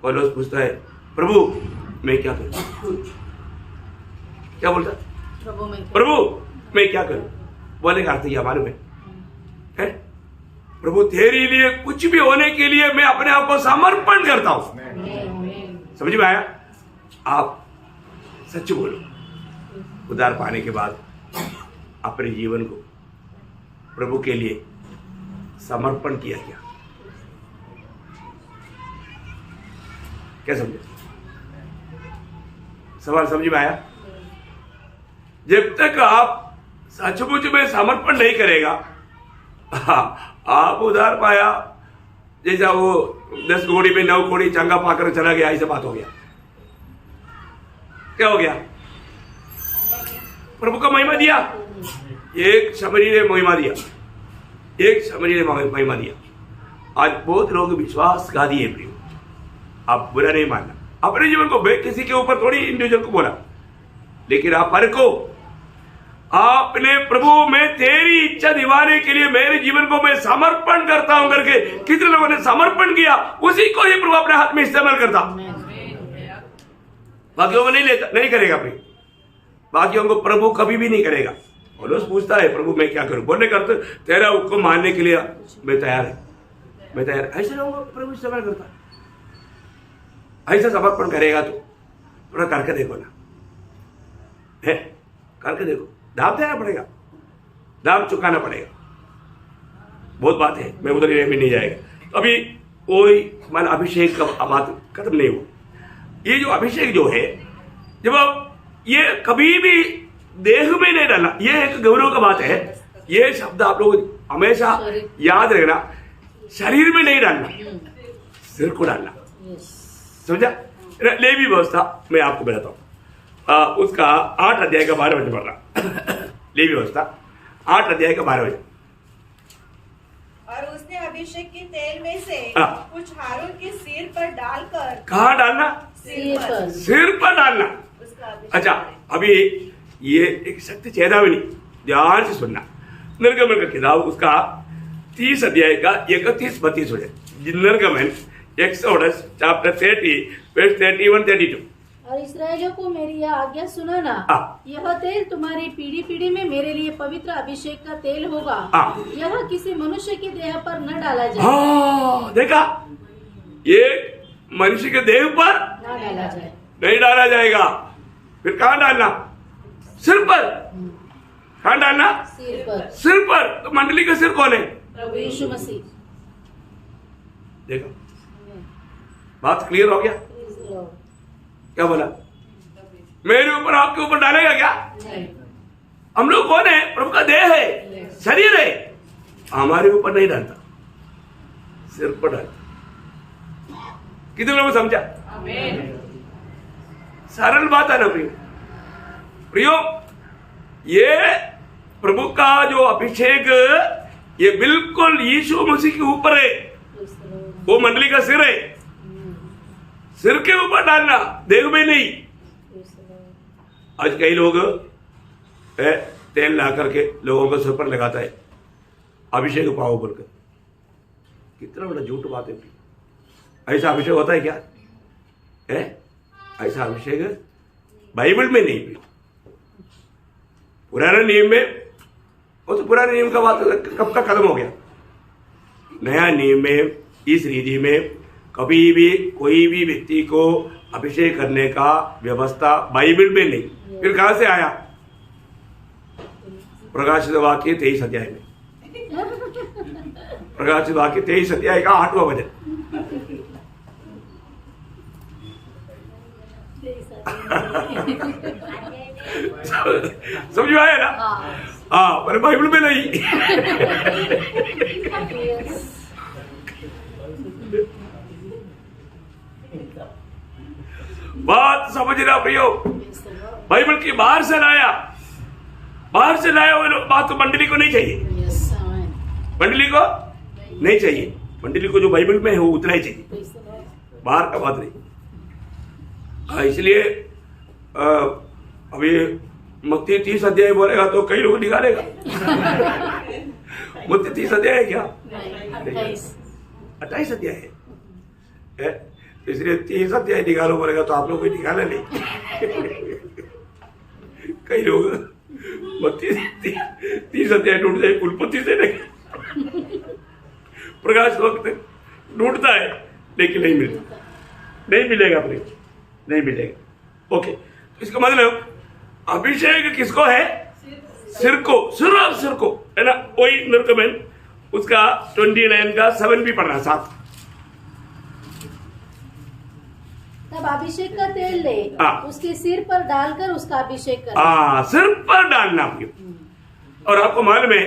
पौलुस पूछता है, प्रभु मैं क्या करूं? क्या बोलता? प्रभु मैं क्या करूं? बोले का अर्थ यह मालूम है, प्रभु तेरे लिए कुछ भी होने के लिए मैं अपने आप को समर्पण करता हूं। समझ में आया? आप सच बोलो, उद्धार पाने के बाद अपने जीवन को प्रभु के लिए समर्पण किया क्या? क्या समझे? सवाल समझ में आया? जब तक आप सचमुच में समर्पण नहीं करेगा, आप उधार पाया जैसा वो 10 घोड़ी में 9 घोड़ी चंगा पाकर चला गया, ऐसा बात हो गया। क्या हो गया? प्रभु का महिमा दिया, एक शमरी ने महिमा दिया, एक शमरी ने महिमा दिया। आज बहुत लोग विश्वासघाती दिए प्रियो, आप बुरा नहीं मानना, अपने जीवन को किसी के ऊपर थोड़ी इंडिविजुअल को बोला, लेकिन आप परखो, आपने प्रभु में तेरी इच्छा दिवाने के लिए मेरे जीवन को मैं समर्पण करता हूं करके कितने लोगों ने समर्पण किया, उसी को ही प्रभु अपने हाथ में इस्तेमाल करता, बाकियों को नहीं लेता, नहीं करेगा प्रिय, बाकियों को प्रभु कभी भी नहीं करेगा। पौलुस पूछता है, प्रभु मैं क्या करूं? बोलने करते तेरा हुक्म मानने के लिए मैं तैयार है, मैं तैयार। ऐसे लोगों को प्रभु इस्तेमाल करता, ऐसा समर्पण करेगा तो थोड़ा करके देखो ना, है करके देखो, दाम देना पड़ेगा, दाम चुकाना पड़ेगा, बहुत बात है, मैं उधर में नहीं जाएगा। अभी कोई मन अभिषेक का बात खत्म नहीं हुआ। ये जो अभिषेक जो है, जब ये कभी भी देह में नहीं डालना, ये एक गौरव का बात है। ये शब्द आप लोग हमेशा याद रखना, शरीर में नहीं डालना, सिर को डालना, समझा? लेवी व्यवस्था मैं आपको बताता हूं, उसका 8 अध्याय का 12 वचन पढ़ रहा। लेवी व्यवस्था 8 अध्याय का 12 वचन। और उसने अभिषेक के तेल में से कुछ हारून के सिर पर डालकर, कहाँ डालना? सिर पर डालना। अच्छा, अभी ये एक शक्ति चेतावनी, ध्यान से सुनना। निर्गमन का किताब उसका 30 अध्याय का 31-32 वचन। निर्गमन एक्सोडस चैप्टर 30 वर्स 31-32। और इस्राएलियों को मेरी यह आज्ञा सुनाना, यह तेल तुम्हारी पीढ़ी पीढ़ी में मेरे लिए पवित्र अभिषेक का तेल होगा, यह किसी मनुष्य की देह पर न डाला जाए। देखा, ये मनुष्य के देह पर न डाला जाए, नहीं डाला जाएगा। फिर कहाँ डालना? सिर पर। कहाँ डालना? सिर पर। सिर पर। तो मंडली का सिर कौन है? प्रभु यीशु मसीह। देखो, बात क्लियर हो गया? क्या बोला? मेरे ऊपर आपके ऊपर डालेगा क्या? हम लोग कौन है? प्रभु का देह है, शरीर है। हमारे ऊपर नहीं डालता, सिर पर डालता। कितने लोगों को समझा? सरल बात है ना प्रियो। ये प्रभु का जो अभिषेक ये बिल्कुल यीशु मसीह के ऊपर है। वो मंडली का सिर है, सिर के ऊपर डालना, देह में नहीं। आज कई लोग तेल ला करके लोगों को सिर पर लगाता है, अभिषेक पाओ बोलकर। कितना बड़ा झूठ बात है। ऐसा अभिषेक होता है क्या? है ऐसा अभिषेक बाइबल में नहीं। पुराने नियम में, वो तो पुराने नियम का बात कब का खत्म हो गया। नया नियम में इस रीति में कभी भी कोई भी व्यक्ति को अभिषेक करने का व्यवस्था बाइबल में नहीं। फिर कहां से आया? प्रकाशित वाक्य 23 अध्याय में, प्रकाशित वाक्य 23 अध्याय का 8वां वचन। समझ में आया ना? हाँ, पर बाइबल में नहीं। बात समझना प्रियो, बाइबल की बाहर से लाया वो बात तो मंडली को नहीं चाहिए। मंडली को नहीं चाहिए। मंडली को जो बाइबल में है वो उतना ही चाहिए, बाहर का बात नहीं। इसलिए अभी मत्ती 30 अध्याय बोलेगा तो कई लोग निकालेगा। मत्ती 30 अध्याय है क्या? 28 अध्याय है। इसलिए 30 अध्याय निकालो बोलेगा तो आप लोग कोई निकाला नहीं। कई लोग मत्ती 30 अध्याय ढूंढ जाए, कुलपति से नहीं, प्रकाश वक्त ढूंढता है लेकिन नहीं मिलता, नहीं मिलेगा अपने, नहीं मिलेगा। ओके, तो इसका मतलब अभिषेक किसको है? सिर को, सिर को है ना। वही निर्गमन उसका 29 का 7 भी पढ़ना 7। तब अभिषेक का तेल ले, उसके सिर पर डालकर उसका अभिषेक कर। सिर पर डालना। और आपको मालूम है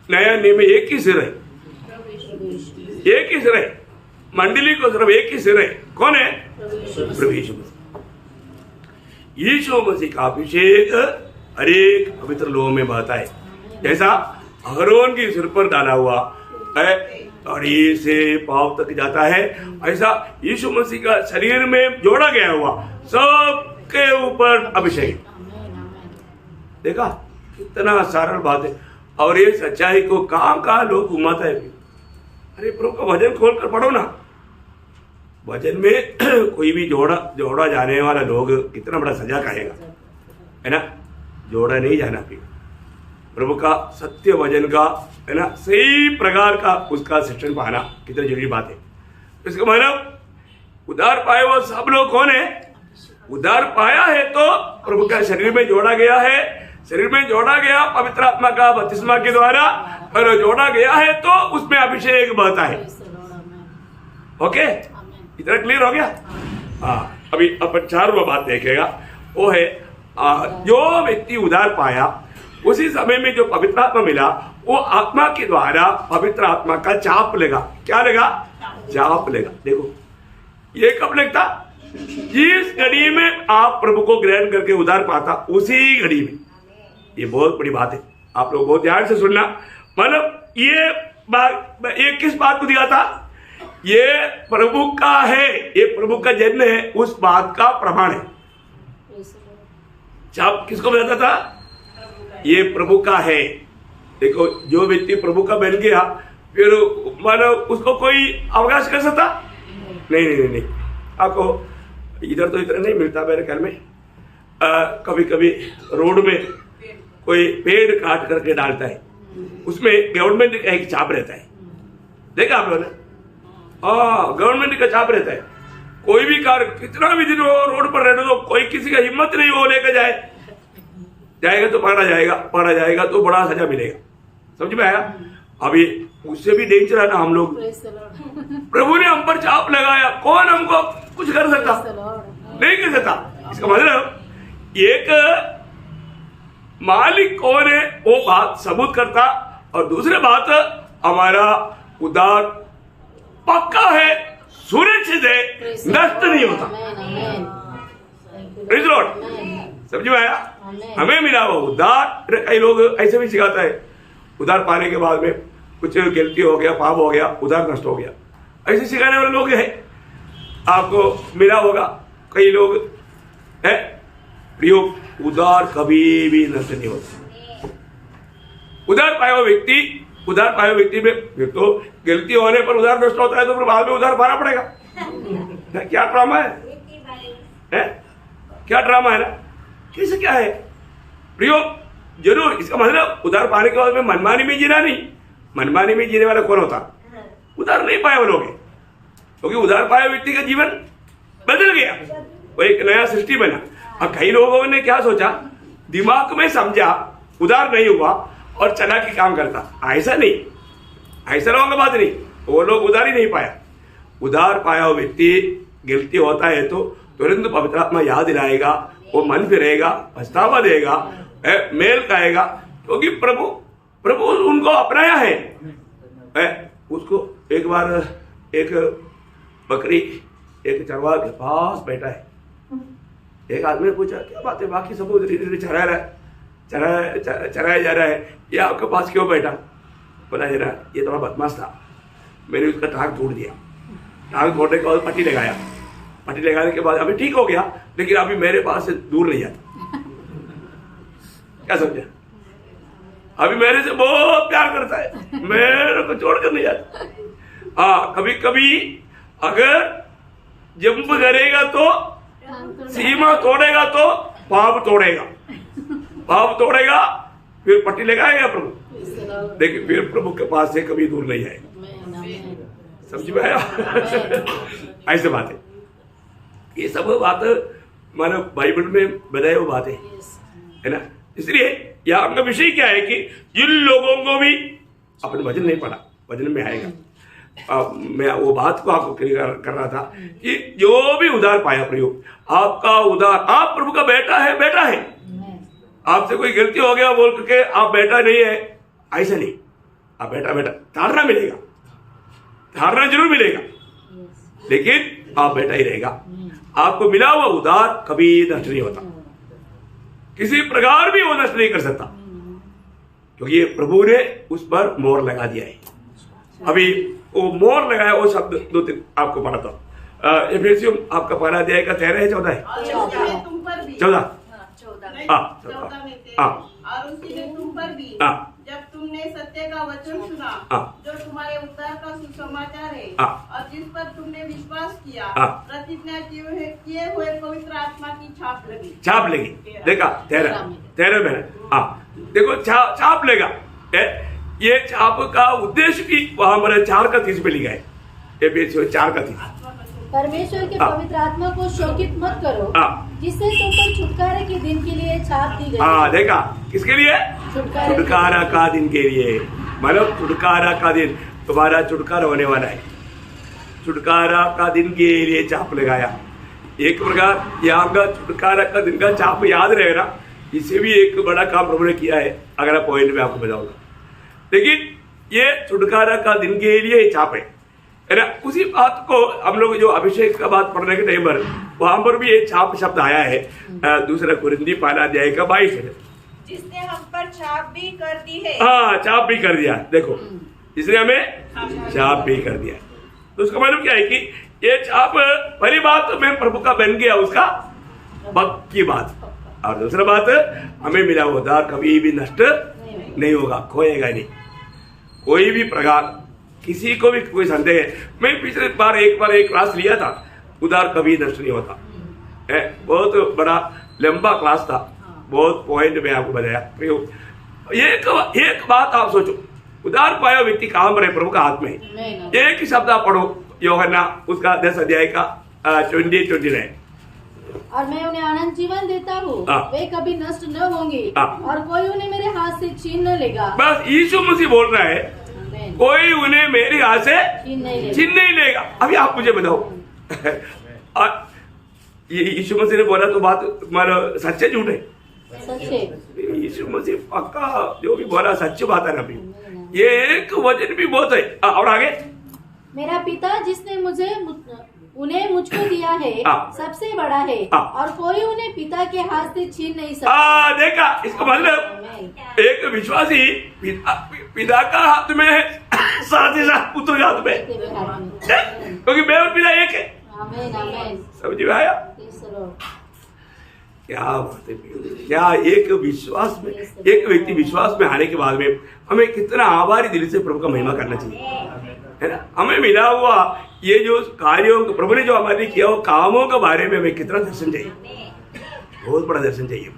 नया नियम में एक ही सिर है, एक ही सिर है। मंडली को सिर्फ एक ही सिर है। कौन है? प्रभु यीशु मसीह। यीशु मसीह का अभिषेक हरेक पवित्र लोगों में बहता है। जैसा अहरोन के सिर पर डाला हुआ है और ये से पाँव तक जाता है, ऐसा यीशु मसीह का शरीर में जोड़ा गया हुआ सबके ऊपर अभिषेक। देखा कितना सरल बात है। और ये सच्चाई को कहां लोग घुमाता है। अरे प्रभु का भजन खोल कर पढ़ो ना। भजन में कोई भी जोड़ा जाने वाला लोग कितना बड़ा सजा खाएगा, है ना। जोड़ा नहीं जाना फिर प्रभु का सत्य वचन का, है ना, सही प्रकार का उसका शिक्षण पाना कितना जरूरी बात है। इसका मतलब उद्धार पाए वो सब लोग कौन है? उद्धार पाया है तो प्रभु का शरीर में जोड़ा गया है। शरीर में जोड़ा गया पवित्र आत्मा का बपतिस्मा के द्वारा, और जोड़ा गया है तो उसमें अभिषेक बहता है। ओके, इतना क्लियर हो गया? हाँ, अभी अपन 4वां बात देखेगा, वो है जो व्यक्ति उद्धार पाया उसी समय में जो पवित्र आत्मा मिला, वो आत्मा के द्वारा पवित्र आत्मा का चाप लेगा। क्या लेगा? चाप लेगा। देखो ये कब लगता? जिस घड़ी में आप प्रभु को ग्रहण करके उद्धार पाता, उसी घड़ी में। ये बहुत बड़ी बात है, आप लोग बहुत ध्यान से सुनना। मतलब ये किस बात को दिखाता? ये प्रभु का है, ये प्रभु का जन्म है, उस बात का प्रमाण है। चाप किसको बताता था? ये प्रभु का है। देखो जो व्यक्ति प्रभु का बन गया, फिर मानो उसको कोई अवकाश कर सकता? नहीं। आपको इधर तो इतना नहीं मिलता मेरे ख्याल में। कभी कभी रोड में कोई पेड़ काट करके डालता है, उसमें गवर्नमेंट का एक छाप रहता है। देखा आप लोगों ने? गवर्नमेंट का छाप रहता है। कोई भी कार कितना भी दिन वो रोड पर रहने दो, कोई किसी का हिम्मत नहीं वो लेकर जाएगा तो पकड़ा जाएगा तो बड़ा सजा मिलेगा। समझ में आया? अभी उससे भी डेंजर है ना हम लोग। प्रभु ने हम पर चाप लगाया, कौन हमको कुछ कर सकता? नहीं कर सकता। इसका मतलब एक मालिक कौन है वो बात सबूत करता, और दूसरी बात हमारा उदार पक्का है, सुरक्षित है, नष्ट नहीं होता। प्रेज़ लॉर्ड, समझ में आया? हमें मिला वो उदार। कई लोग ऐसे भी सिखाता है, उदार पाने के बाद में कुछ गलती हो गया, पाप हो गया, उदार नष्ट हो गया, ऐसे सिखाने वाले लोग हैं। आपको मिला होगा कई लोग है प्रयोग, उदार कभी भी नष्ट नहीं होता। उदार पाया हुआ व्यक्ति में फिर तो गलती होने पर उदार नष्ट होता है, तो फिर बाद में उदार पाना पड़ेगा। क्या ड्रामा है? क्या ड्रामा है ना? कैसे क्या है प्रयोग? जरूर इसका मतलब उदार पाने के बाद में मनमानी में जीना नहीं। मनमानी में जीने वाला कौन होता? उदार नहीं पाया वो लोग, क्योंकि उदार पाया व्यक्ति का जीवन बदल गया, वो एक नया सृष्टि बना। अब कई लोगों ने क्या सोचा, दिमाग में समझा, उदार नहीं हुआ और चालाकी काम करता। ऐसा नहीं, ऐसा लोगों का बात नहीं, वो लोग उदार ही नहीं पाया। उदार पाया हुआ व्यक्ति गलती होता है तो तुरंत पवित्र आत्मा याद दिलाएगा, वो मन फिरेगा, पछतावा देगा, मेल खाएगा, क्योंकि प्रभु उनको अपनाया है। उसको एक बार एक बकरी एक चरवाहा के पास बैठा है, एक आदमी ने पूछा क्या बात है, बाकी सब चराया जा रहा है, ये आपके पास क्यों बैठा? बोला जरा ये थोड़ा बदमाश था, मैंने उसका टांग तोड़ दिया। टांग तोड़ने के बाद पट्टी लगाया, पट्टी लगाने के बाद अभी ठीक हो गया, लेकिन अभी मेरे पास से दूर नहीं जाता। क्या समझा? अभी मेरे से बहुत प्यार करता है, मेरे को छोड़कर नहीं जाता। हाँ, कभी कभी अगर जंप करेगा तो सीमा तोड़ेगा, तो पाप तोड़ेगा, फिर पट्टी लगाएगा प्रभु, लेकिन फिर प्रभु के पास से कभी दूर नहीं आएगा। समझ में आया? ऐसे बात है, ये सब बात मानो बाइबल में बताई वो बातें है ना। इसलिए यहाँ का विषय क्या है कि जिन लोगों को भी अपने वचन नहीं पढ़ा, वचन में आएगा। मैं वो बात को आपको क्लियर कर रहा था कि जो भी उदार पाया प्रयोग, आपका उदार, आप प्रभु का बेटा है। आपसे कोई गलती हो गया बोल के आप बेटा नहीं है, ऐसा नहीं। आप बेटा धारणा मिलेगा, धारणा जरूर मिलेगा, लेकिन आप बेटा ही रहेगा। आपको मिला हुआ उदार कभी नष्ट नहीं होता, किसी प्रकार भी वो नष्ट नहीं कर सकता, क्योंकि ये प्रभु ने उस पर मोहर लगा दिया है। अभी वो मोहर लगाया, वो शब्द 2-3 आपको पढ़ा था। एफेसियम आपका पहला अध्याय का 13 है 14 है 14 और उसी में तुम पर भी जब तुमने सत्य का वचन सुना, जो तुम्हारे उद्धार का सुसमाचार है, और जिस पर तुमने विश्वास किया, प्रतिज्ञा किए हुए पवित्र आत्मा की छाप लगी। देखा 13 में देखो छाप लेगा। ये छाप का उद्देश्य भी वहां पर 4:30 पे लिखा है, 4:30। परमेश्वर के पवित्र आत्मा को शोकित मत करो, जिससे तुम पर छुटकारे के दिन के लिए छाप दी गई। देखा किसके लिए? छुटकारा का दिन के लिए। मतलब छुटकारा का दिन, तुम्हारा छुटकारा होने वाला है, छुटकारा का दिन के लिए छाप लगाया। एक प्रकार यहाँ का छुटकारा का दिन का छाप याद रहेगा। इसे भी एक बड़ा काम प्रभु ने किया है, अगर आप पॉइंट में आपको बताऊंगा। लेकिन ये छुटकारा का दिन के लिए छाप है ना। उसी बात को हम लोग जो अभिषेक का बात पढ़ने के टाइम पर वहां पर भी ये छाप शब्द आया है। 2 कुरिन्थी 5:22 है, जिसने हम पर छाप भी कर दी है। छाप भी कर दिया। देखो, इसने हमें छाप भी कर दिया। तो उसका मतलब क्या है कि ये छाप पहली बात में प्रभु का बन गया, उसका पक्की बात। और दूसरा बात, हमें मिला हुआ उद्धार कभी भी नष्ट नहीं होगा, खोएगा नहीं। कोई भी प्रकार किसी को भी कोई संदेह है, मैं पिछले बार एक क्लास लिया था, उद्धार कभी नष्ट नहीं होता। बहुत बड़ा लंबा क्लास था, बहुत पॉइंट में आपको बताया। एक बात आप सोचो, उद्धार पाया व्यक्ति कहाँ पर है? प्रभु का हाथ में। एक ही शब्द आप पढ़ो, यूहन्ना उसका 10 अध्याय का 20-29। और मैं उन्हें आनंद जीवन देता हूँ, वे कभी नष्ट न होंगे, और कोई उन्हें मेरे हाथ से छीन न लेगा। बस यीशु मसीह बोल रहा है, कोई उन्हें मेरे हाथ से छीन नहीं लेगा। अभी आप मुझे बताओ, ये यीशु मसीह ने बोला तो बात मानो सच्चे झूठे? सच्चे। यीशु मसीह पक्का जो भी बोला सच्ची बात है ना भी, ये एक वचन भी बहुत है। और आगे, मेरा पिता जिसने उन्हें मुझको दिया है सबसे बड़ा है और कोई उन्हें पिता के हाथ से छीन नहीं सकता। देखा, इसका मतलब एक विश्वासी पिता का हाथ में है, साथ ही साथ पुत्र के हाथ में, क्योंकि मैं और पिता एक है। समझ में आया क्या बात है? क्या एक विश्वास में, एक व्यक्ति विश्वास में आने के बाद में हमें कितना आभारी दिल से प्रभु का महिमा करना चाहिए, है ना। हमें मिला हुआ ये जो कार्यों, प्रभु ने जो हमारे लिए किया वो कामों के बारे में हमें कितना दर्शन चाहिए, बहुत बड़ा दर्शन चाहिए,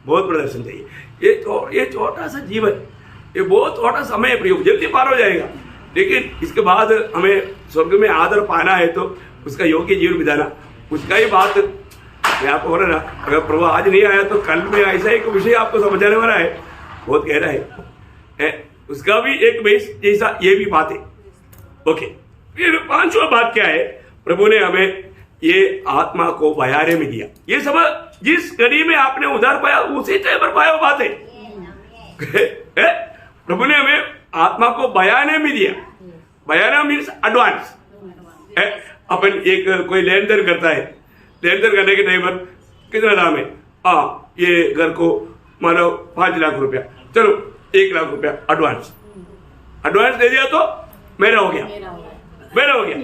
बहुत बड़ा दर्शन चाहिए। ये छोटा सा जीवन, ये बहुत छोटा समय प्रयोग जल्दी पार हो जाएगा, लेकिन इसके बाद हमें स्वर्ग में आदर पाना है तो उसका योग्य जीवन बिताना, उसका ही बात मैं आपको बोला ना। अगर प्रभु आज नहीं आया तो कल में ऐसा एक विषय आपको समझाने वाला है, बहुत गहरा है, उसका भी एक बेस जैसा ये भी बात है। ओके, फिर पांचवा बात क्या है? प्रभु ने हमें ये आत्मा को बयाने में दिया। ये सब जिस घड़ी में आपने उधार पाया उसी टाइम पर पाया वो बात है। प्रभु ने हमें आत्मा को बयाने में दिया। बयाना मीन्स एडवांस। अपन एक कोई लेन देन करता है, लेन देन करने के टाइम पर कितना दाम है? ये घर को मानो 5 लाख रुपया, चलो 1 लाख रुपया एडवांस, एडवांस दे दिया तो मेरा हो गया, मेरा हो गया।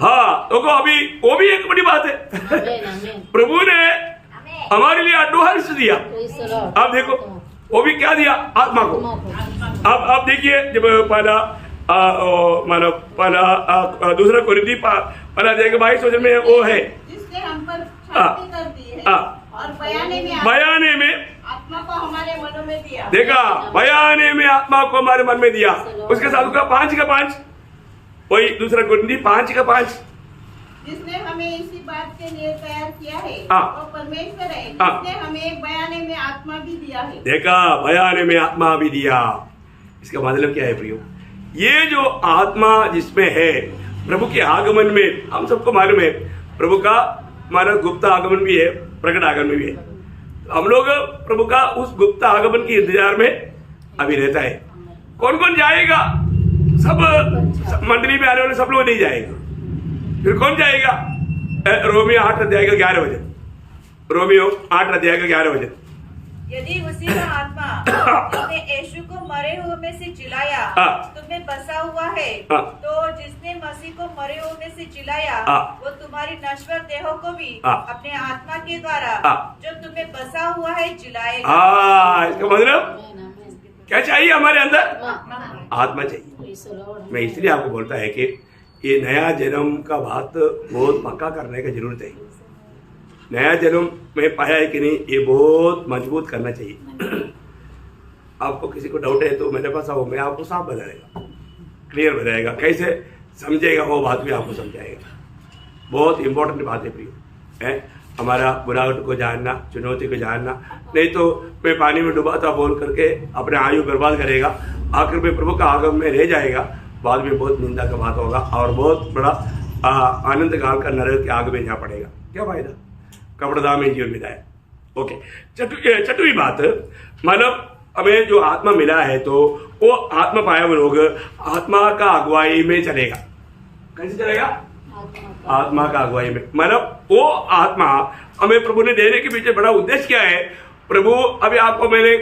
हाँ, तो अभी वो भी एक बड़ी बात है। प्रभु ने हमारे लिए एडवांस दिया। अब देखो वो भी क्या दिया? आत्मा को। अब देखिए, जब पहला मानो पहला दूसरा कोरिन्थी पहला अध्याय के 22 वचन में वो है, जिसने हम पर शक्ति कर दी है और बयाने में आत्मा को हमारे मनों में दिया। देखा, बयाने में आत्मा को हमारे मन में दिया। उसके साथ उसका 5 का 5, वही दूसरा कोरिन्थी 5 का 5, जिसने हमें इसी बात के लिए तैयार किया है वो परमेश्वर है, जिसने हमें बयाने में आत्मा भी दिया है। देखा, बयाने में आत्मा भी दिया। इसका मतलब क्या है प्रियो? ये जो आत्मा जिसमें है, प्रभु के आगमन में हम सबको मालूम है, प्रभु का हमारा गुप्त आगमन भी है, प्रकट आगमन भी है। हम लोग प्रभु का उस गुप्त आगमन के इंतजार में अभी रहता है। कौन कौन जाएगा? सब मंडली में आने वाले सब लोग नहीं जाएगा। फिर कौन जाएगा? रोमियो 8 अध्याय का 11 बजे, रोमियो 8 अध्याय का 11 बजे। यदि उसी का आत्मा जिसने यीशु को मरे हुए में से जिलाया तुम्हें बसा हुआ है, तो जिसने मसीह को मरे हुए में से जिलाया वो तुम्हारी नश्वर देहों को भी अपने आत्मा के द्वारा जो तुम्हें बसा हुआ है जिलाएगा। इसका मतलब क्या चाहिए? हमारे अंदर आत्मा चाहिए। मैं इसलिए आपको बोलता है कि ये नया जन्म का बात बहुत पक्का करने की जरूरत है। नया जन्म में पाया है कि नहीं, ये बहुत मजबूत करना चाहिए। आपको किसी को डाउट है तो मेरे पास आओ, मैं आपको साफ बताएगा, क्लियर बताएगा, कैसे समझेगा वो बात भी आपको समझाएगा। बहुत इंपॉर्टेंट बात है प्रियो, है हमारा बुराहट को जानना, चुनौती को जानना। नहीं तो मैं पानी में डुबाता बोल करके अपने आयु बर्बाद करेगा, आखिर में प्रभु का आगमन में रह जाएगा, बाद में बहुत निंदा का बात होगा और बहुत बड़ा आनंद काल का नरक के आग में जा पड़ेगा। क्या फायदा? कपड़दार में जीवन बिताया। ओके, छठवीं बात, मतलब हमें जो आत्मा मिला है तो वो आत्मा पाया हुआ लोग आत्मा का अगुवाई में चलेगा। कैसे चलेगा? आत्मा का अगुवाई में, मतलब वो आत्मा हमें प्रभु ने देने के पीछे बड़ा उद्देश्य क्या है? प्रभु अभी आपको मैंने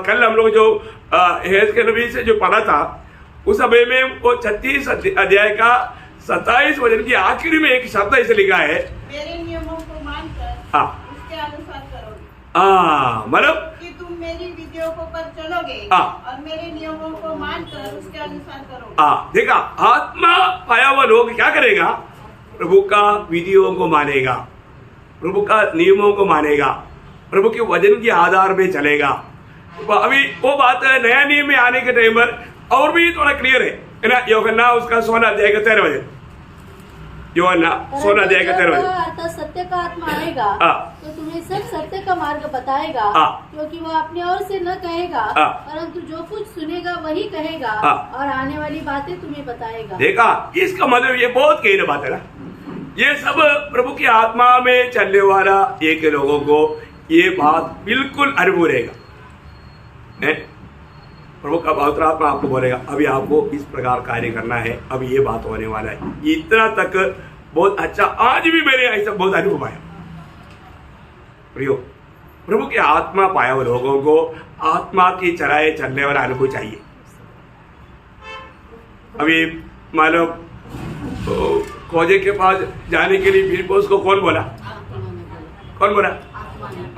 कल हम लोग जो हेजकेल नबी से जो पढ़ा था उस समय में वो 36 अध्याय का 27 वचन की आखिरी में एक शब्द ऐसे लिखा है, मेरे नियमों को मानकर उसके अनुसार करोगे। मतलब कि तुम मेरी विधियों पर चलोगे और मेरे नियमों को मानकर उसके अनुसार करोगे। देखा, आत्मा पाया हुआ लोग क्या करेगा? प्रभु का विधियों को मानेगा, प्रभु का नियमों को मानेगा, प्रभु के वचन के आधार पे चलेगा। अभी वो बात है नया नियम में आने के टाइम पर और भी थोड़ा क्लियर है ना। यूहन्ना उसका 16 अध्याय का 13 बजे, यूहन्ना 16 अध्याय का 13 बजे, सत्य का आत्मा आएगा तो तुम्हें सब सत्य का मार्ग बताएगा, क्योंकि वह अपने ओर से न कहेगा परंतु जो कुछ सुनेगा वही कहेगा और आने वाली बातें तुम्हें बताएगा। देखा, इसका मतलब ये बहुत गहरी बात है ना। ये सब प्रभु की आत्मा में चलने वाला एक लोगों को ये बात बिल्कुल अनुभव रहेगा। प्रभु का पवित्र आत्मा आपको बोलेगा अभी आपको इस प्रकार कार्य करना है, अभी ये बात होने वाला है। इतना तक बहुत अच्छा, आज भी मैंने ऐसा बहुत अनुभव पाया। प्रियो, प्रभु के आत्मा पाया हुए लोगों को आत्मा की चराए चलने वाला अनुभव चाहिए। अभी मान लो खोजे के पास जाने के लिए फिलिप्पुस को कौन बोला? कौन बोला?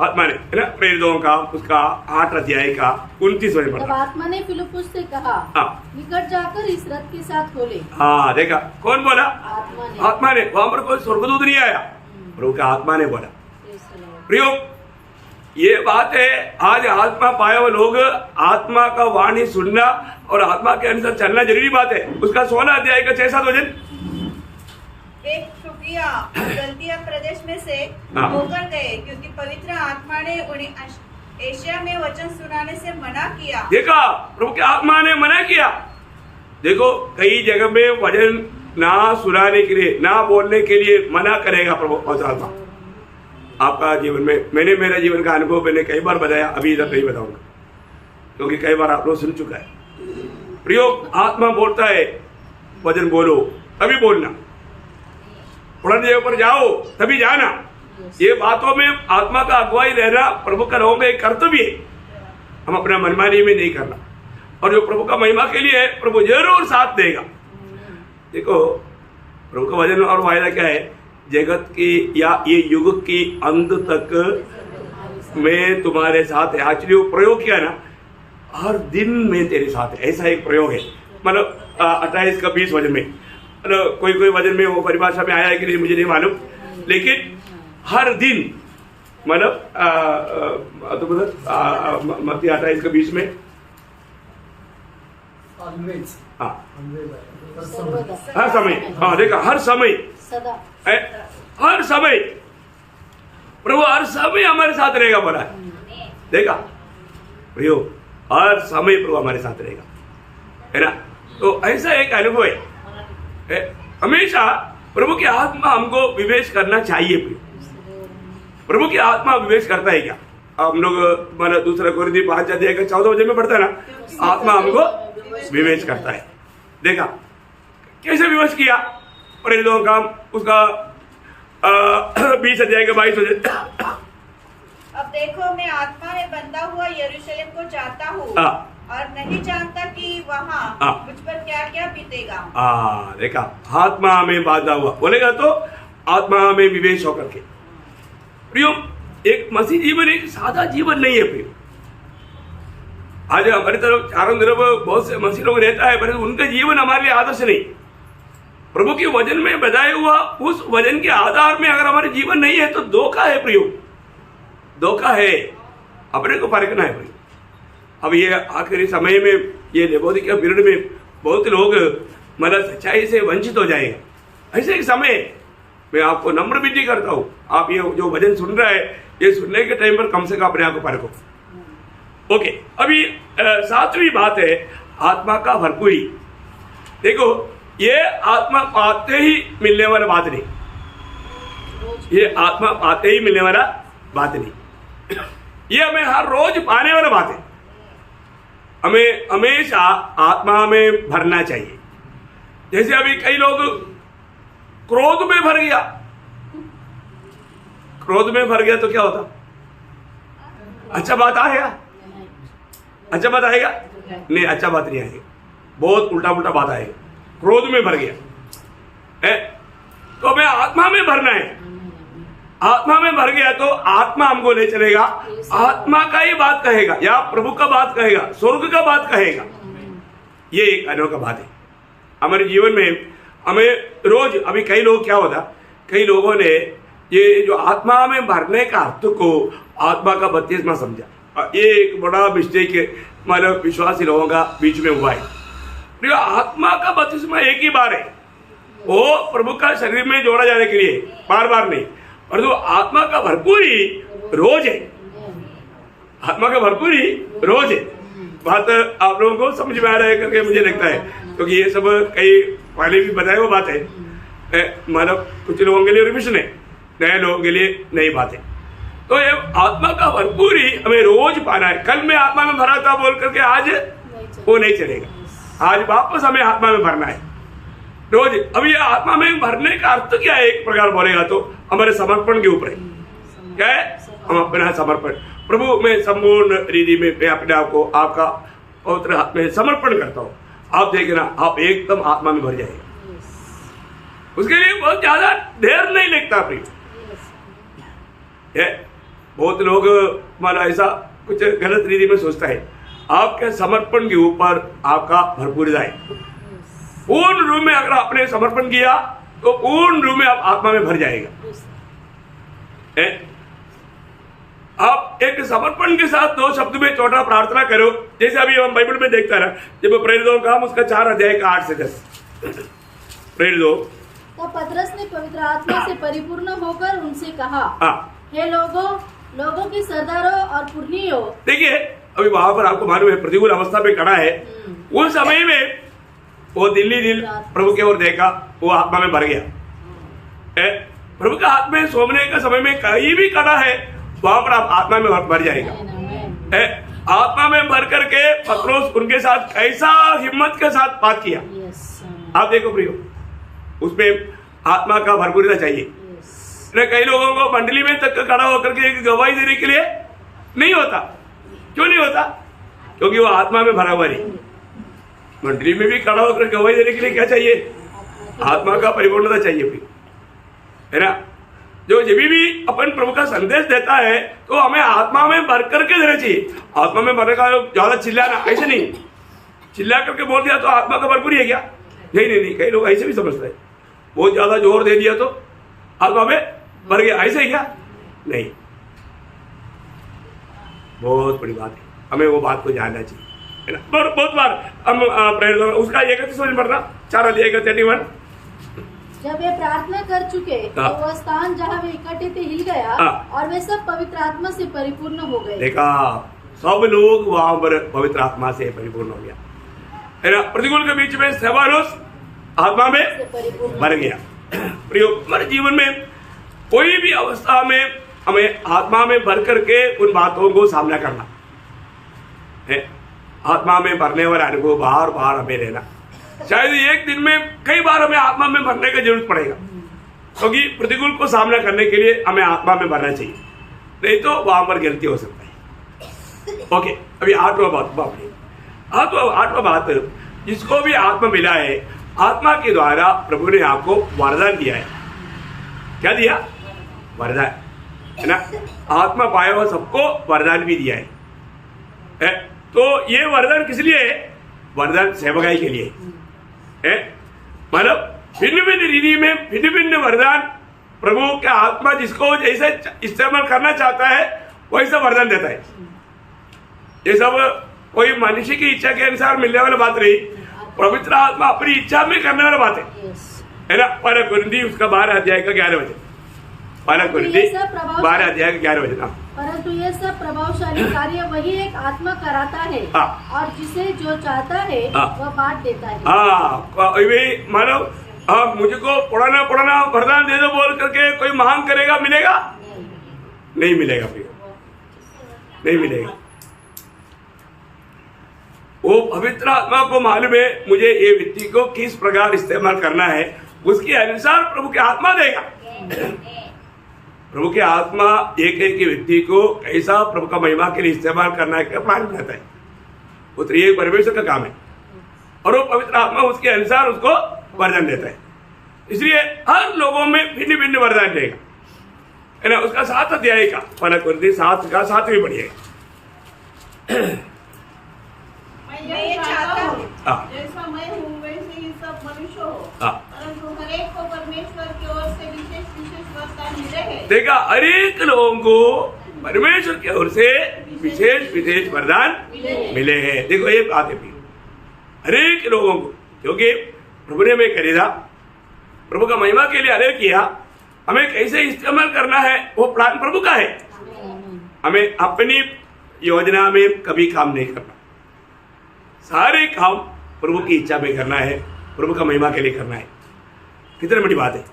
आत्मा ने, है ना? प्रेरितों का उसका 8 अध्याय का 29 वचन पढ़ा। तब आत्मा ने फिलिप्पुस से कहा, निकट जाकर इस रथ के साथ खोले। हाँ, देखा कौन बोला? आत्मा ने। वहां पर कोई स्वर्गदूत नहीं आया, प्रभु का आत्मा ने बोला। प्रियो, ये बात है, आज आत्मा पाए हुए लोग आत्मा का वाणी सुनना और आत्मा के अनुसार चलना जरूरी बात है। उसका 16 अध्याय का 6-7 वचन। वे फ्रुगिया और गलतिया प्रदेश में से होकर गए, क्योंकि पवित्र आत्मा ने उन्हें एशिया में वचन सुनाने से मना किया। देखा, प्रभु के आत्मा ने मना किया। देखो, कई जगह में वचन ना सुनाने के लिए, ना बोलने के लिए मना करेगा प्रभु पवित्र आत्मा। आपका जीवन में, मैंने मेरा जीवन का अनुभव मैंने कई बार बताया, अभी इधर नहीं बताऊंगा क्योंकि कई बार आप लोग सुन चुका है। प्रयोग आत्मा बोलता है वचन बोलो, तभी बोलना। पुराने जगह पर जाओ तभी जाना। ये बातों में आत्मा का अगुवाई रहना प्रभु का लोगों में एक कर्तव्य है। हम अपना मनमानी में नहीं करना, और जो प्रभु का महिमा के लिए है प्रभु जरूर साथ देगा। देखो, प्रभु का वचन और वायदा क्या है? जगत की या ये युग की अंत तक मैं तुम्हारे साथ है। एक्चुअली वो प्रयोग किया ना, हर दिन मैं तेरे साथ है, ऐसा एक प्रयोग है। मतलब 28 का 20 वचन में, मतलब कोई वचन में वो परिभाषा में आया है कि नहीं मुझे नहीं मालूम, लेकिन हर दिन मतलब मत्ती 28 का 20 में हर समय, हाँ देखा, हर समय, हर समय प्रभु हर समय हमारे साथ रहेगा बोला है। देखा प्रियो, हर समय प्रभु हमारे साथ रहेगा, है ना? तो ऐसा एक अनुभव है। हमेशा प्रभु की आत्मा हमको विवेश करना चाहिए। प्रभु की आत्मा विवेश करता है क्या? हम लोग मतलब दूसरा कोरिन्थी 5 अध्याय का 14 वचन में पढ़ता है ना, आत्मा हमको विवेश करता है। देखा कैसे विवेश किया? प्रेरितों का उसका 20 अध्याय का 22 वचन। अब देखो, मैं आत्मा में बंधा हुआ यरूशलेम को जाता हूँ और नहीं जानता कि वहाँ मुझ पर क्या क्या बीतेगा। देखा, आत्मा में बांधा हुआ बोलेगा तो आत्मा में विवेश होकर के। प्रियो, एक मसीह जीवन एक सादा जीवन नहीं है प्रियो। आज हमारी तरफ चारों तरफ बहुत से मसीह लोग रहता है, पर उनका जीवन हमारे लिए आदर्श नहीं। प्रभु के वचन में बताया हुआ उस वचन के आधार में अगर हमारे जीवन नहीं है तो धोखा है प्रियो, धोखा है। अपने को परखना है प्रियो। अब ये आखिरी समय में, ये लेबोदिकिया पीरियड में बहुत लोग मतलब सच्चाई से वंचित हो जाएगा। ऐसे एक समय मैं आपको नम्र विनती करता हूँ, आप ये जो वचन सुन रहा है, ये सुनने के टाइम पर कम से कम अपने आप को परखो। ओके, अभी 7वीं बात है आत्मा का भरपूरी। देखो, ये आत्मा पाते ही मिलने वाला बात नहीं, ये आत्मा पाते ही मिलने वाला बात नहीं, ये हमें हर रोज पाने वाला बात है। हमें हमेशा आत्मा में भरना चाहिए। जैसे अभी कई लोग क्रोध में भर गया, क्रोध में भर गया तो क्या होता? अच्छा बात आएगा? अच्छा बात आएगा? नहीं, अच्छा बात नहीं आएगा, बहुत उल्टा उल्टा बात आएगा। क्रोध में भर गया है तो हमें आत्मा में भरना है। आत्मा में भर गया तो आत्मा हमको ले चलेगा, आत्मा का ही बात कहेगा या प्रभु का बात कहेगा, स्वर्ग का बात कहेगा। ये एक अनोखा बात है हमारे जीवन में। हमें रोज, अभी कई लोग क्या होता, कई लोगों ने ये जो आत्मा में भरने का अर्थ को आत्मा का बपतिस्मा समझा। ये एक बड़ा मिस्टेक है मतलब विश्वासी लोगों का बीच में हुआ है। आत्मा का बपतिस्मा एक ही बार है, वो प्रभु का शरीर में जोड़ा जाने के लिए, बार बार नहीं। और जो आत्मा का भरपूरी रोज है, आत्मा का भरपूरी रोज है। बात आप लोगों को समझ में आ रहा है करके मुझे लगता है, क्योंकि ये सब कई पहले भी बताए वो बात है। मतलब कुछ लोगों के लिए रिविजन है, नए लोगों के लिए नई बात है। तो ये आत्मा का भरपूर ही हमें रोज पाना है। कल मैं आत्मा में भरा था बोल करके आज वो नहीं चलेगा। आज वापस हमें आत्मा में भरना है रोज। अब ये आत्मा में भरने का अर्थ क्या है, एक प्रकार बोलेगा तो हमारे समर्पण के ऊपर है। क्या है? हम अपना समर्पण प्रभु में संपूर्ण रीति में मैं अपने आप को आपका पवित्र हाथ में समर्पण करता हूँ। आप देखना आप एकदम आत्मा में भर जाएगा। उसके लिए बहुत ज्यादा देर नहीं लगता प्रिय। बहुत लोग माना ऐसा कुछ गलत रीति में सोचता है। आपके समर्पण के ऊपर आपका भरपूर है। पूर्ण रूप में अगर आपने समर्पण किया तो पूर्ण रूप में आप आत्मा में भर जाएगा। आप एक समर्पण के साथ 2 शब्द में छोटा प्रार्थना करो। जैसे अभी हम बाइबल में देखता है जब प्रेरितों का उसका 4 अध्याय का 8 से 10 प्रेरितों तो पतरस ने पवित्र आत्मा से परिपूर्ण होकर उनसे कहा, हे लोगों की सरदारों और पुरनियों। देखिए अभी वहां पर आपको मालूम है प्रतिकूल अवस्था में खड़ा है। उस समय में वो दिल प्रभु की ओर देखा, वो आत्मा में भर गया। प्रभु का हाथ में सोमने के समय में कहीं भी खड़ा है वहां पर आप आत्मा में भर जाएगा। आत्मा में भर करके पतरस उनके साथ कैसा हिम्मत के साथ बात किया। आप देखो प्रियो, उसमें आत्मा का भरपूरता चाहिए। कई लोगों को मंडली में तक खड़ा होकर के एक गवाही देने के लिए नहीं होता। क्यों नहीं होता? क्योंकि वो आत्मा में भरा हुआ नहीं। मंडली में भी खड़ा होकर गवाही देने के लिए क्या चाहिए? आत्मा का परिपूर्णता चाहिए भी, है ना। जो जब भी अपन प्रभु का संदेश देता है तो हमें आत्मा में भर करके देना चाहिए। आत्मा में भरने का ज्यादा चिल्लाना ऐसे नहीं, चिल्ला करके बोल दिया तो आत्मा का भरपूर है क्या? नहीं, कई लोग ऐसे भी समझते हैं। बहुत ज्यादा जोर दे दिया तो आत्मा में भर गया, ऐसे क्या? नहीं, बहुत बड़ी बात है, हमें वो बात को जानना चाहिए, है ना। बहुत बार हम उसका ये समझ पड़ता 4 अध्याय का 31 जब वे प्रार्थना कर चुके तो वह स्थान जहाँ वे इकट्ठे थे हिल गया और वे सब पवित्र आत्मा से परिपूर्ण हो गए। देखा, सब लोग वहां पर पवित्र आत्मा से परिपूर्ण हो गया, है ना। प्रतिकूल के बीच में स्तेफानोस आत्मा में भर गया। प्रयोग हमारे जीवन में कोई भी अवस्था में हमें आत्मा में भर करके उन बातों को सामना करना है। आत्मा में भरने वाला अनुभव बार बार हमें लेना। शायद एक दिन में कई बार हमें आत्मा में भरने की जरूरत पड़ेगा, क्योंकि प्रतिकूल को सामना करने के लिए हमें आत्मा में भरना चाहिए, नहीं तो वहां पर गलती हो सकता है। ओके, अभी 8वां बात जिसको भी आत्मा मिला है, आत्मा के द्वारा प्रभु ने आपको वरदान दिया है। क्या दिया? वरदान, है ना। आत्मा पाया हुआ सबको वरदान भी दिया है। तो ये वरदान किस लिए है? वरदान सेवकाई के लिए है। मतलब भिन्न भिन्न रीति में भिन्न भिन्न वरदान प्रभु का आत्मा जिसको जैसे इस्तेमाल करना चाहता है वैसा वरदान देता है। ये सब कोई मनुष्य की इच्छा के अनुसार मिलने वाला बात नहीं, पवित्र आत्मा अपनी इच्छा में करने वाला बात है ना। 12 कुरिन्थी उसका 12 अध्याय का 11 वचन, 12 कुरिन्थी 12 अध्याय का 11 वचन। परंतु ये सब प्रभावशाली कार्य वही एक आत्मा कराता है और जिसे जो चाहता है वह बांट देता है। मानो मुझको पढ़ाना वरदान दे दो बोल करके कोई मांग करेगा, मिलेगा? नहीं मिलेगा भैया, नहीं मिलेगा। वो पवित्र आत्मा को मालूम है मुझे ये व्यक्ति को किस प्रकार इस्तेमाल करना है, उसके अनुसार प्रभु की आत्मा देगा। प्रभु की आत्मा एक एक व्यक्ति को ऐसा प्रभु का महिमा के लिए इस्तेमाल करना का प्लान बनाता है। वो त्रिएक परमेश्वर का काम है और वो पवित्र आत्मा उसके अनुसार उसको वरदान देता है। इसलिए हर लोगों में भिन्न भिन्न वरदान देगा, है ना। उसका 7 अध्याय का 12 कुरिन्थी 7 का 7वीं पढ़िएगा। मैं ये चाहता हूँ जैसा मैं हूँ वैसे ही सब मनुष्य हो, परंतु हर एक को परमेश्वर की ओर से विशेष वरदान मिले हैं। देखा, हर एक लोगों को परमेश्वर की ओर से विशेष वरदान मिले हैं। देखो ये बात है हर एक लोगों को, क्योंकि प्रभु ने हमें खरीदा, प्रभु का महिमा के लिए अलग किया। हमें कैसे इस्तेमाल करना है वो प्लान प्रभु का है। हमें अपनी योजना में कभी काम नहीं करना, सारे काम प्रभु की इच्छा में करना है, प्रभु का महिमा के लिए करना है। कितनी बड़ी बात है।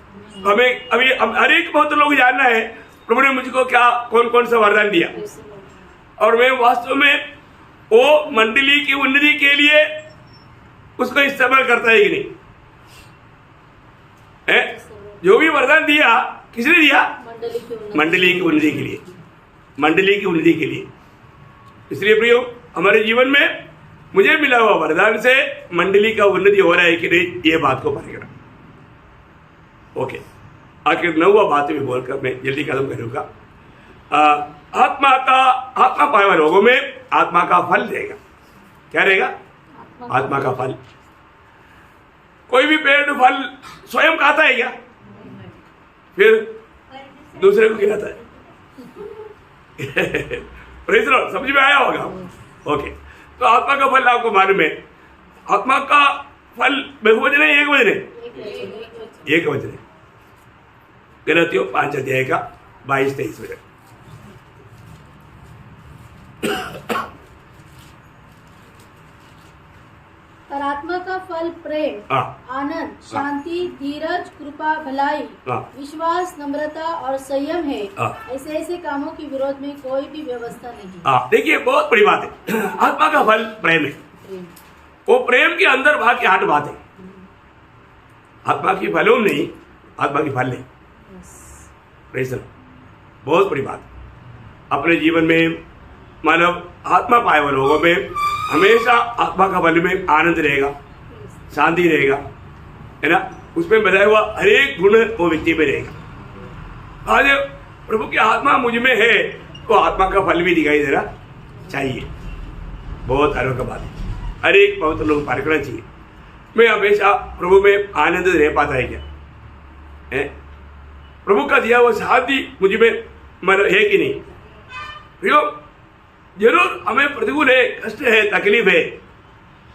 हमें अभी हर एक बहुत लोग जानना है प्रभु ने मुझको क्या कौन कौन सा वरदान दिया, और मैं वास्तव में वो मंडली की उन्नति के लिए उसको इस्तेमाल करता है कि नहीं है? जो भी वरदान दिया किसने दिया? मंडली की उन्नति के लिए, मंडली की उन्नति के लिए। इसलिए प्रियो, हमारे जीवन में मुझे मिला हुआ वरदान से मंडली का उन्नति हो रहा है कि नहीं, ये बात को पाने करना। ओके, आखिर 9वां बात भी बोलकर मैं जल्दी खत्म करूंगा। आत्मा पाए हुए लोगों में आत्मा का फल रहेगा। क्या रहेगा? आत्मा का फल। कोई भी पेड़ फल स्वयं खाता है क्या? फिर दूसरे को खिलाता है। समझ में आया होगा? ओके, तो आत्मा का फल आपको मालूम है। आत्मा का फल बहुवचन है, एक वचन है? एक वचन है। गलतियों 5 अध्याय का 22-23 वचन। पर आत्मा का फल प्रेम, आनंद, शांति, धीरज, कृपा, भलाई, विश्वास, नम्रता और संयम है। ऐसे कामों के विरोध में कोई भी व्यवस्था नहीं। देखिए, बहुत बड़ी बात है। आत्मा का फल प्रेम है। वो प्रेम के अंदर भाग की 8 बात है। आत्मा की फलों नहीं, आत्मा की फल नहीं। बहुत बड़ी बात। अपने जीवन में मानव आत्मा पाए हुए लोगों में हमेशा आत्मा का फल में आनंद रहेगा, शांति रहेगा, है ना। उसमें बताया हुआ हर एक गुण वो व्यक्ति में रहेगा। आज प्रभु की आत्मा मुझ में है तो आत्मा का फल भी दिखाई दे रहा चाहिए। बहुत आनंद का बात है। हर एक पवित्र लोग पार करना चाहिए। मैं हमेशा प्रभु में आनंद रह पाता है क्या? है? प्रभु का दिया हुआ शांति मुझ में है कि नहीं? जरूर हमें प्रतिकूल है, कष्ट है, तकलीफ है,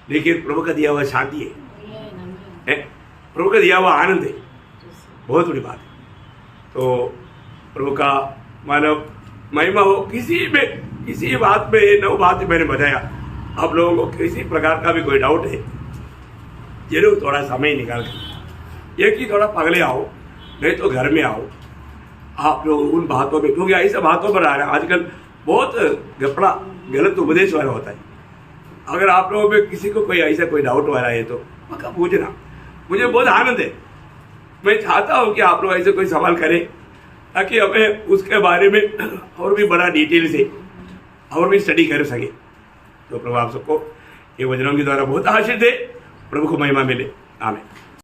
लेकिन प्रभु का दिया हुआ शांति है, प्रभु का दिया हुआ आनंद है। बहुत बड़ी बात है। तो प्रभु का मानव महिमा हो किसी बात में 9 बात मैंने बताया। आप लोगों को किसी प्रकार का भी कोई डाउट है, जरूर थोड़ा समय निकाल कर एक ही थोड़ा पगले आओ, नहीं तो घर में आओ। आप लोग उन बातों में, क्योंकि ऐसे बातों पर आ रहा है आजकल बहुत गपड़ा गलत उपदेश वाला होता है। अगर आप लोगों में किसी को कोई ऐसा कोई डाउट वाला है तो पक्का पूछना। मुझे बहुत आनंद है। मैं चाहता हूं कि आप लोग ऐसे कोई सवाल करें ताकि हमें उसके बारे में और भी बड़ा डिटेल से और भी स्टडी कर सके। तो प्रभु आप सबको ये वचनों के द्वारा बहुत आशीष दे। प्रभु को महिमा मिले। आमीन।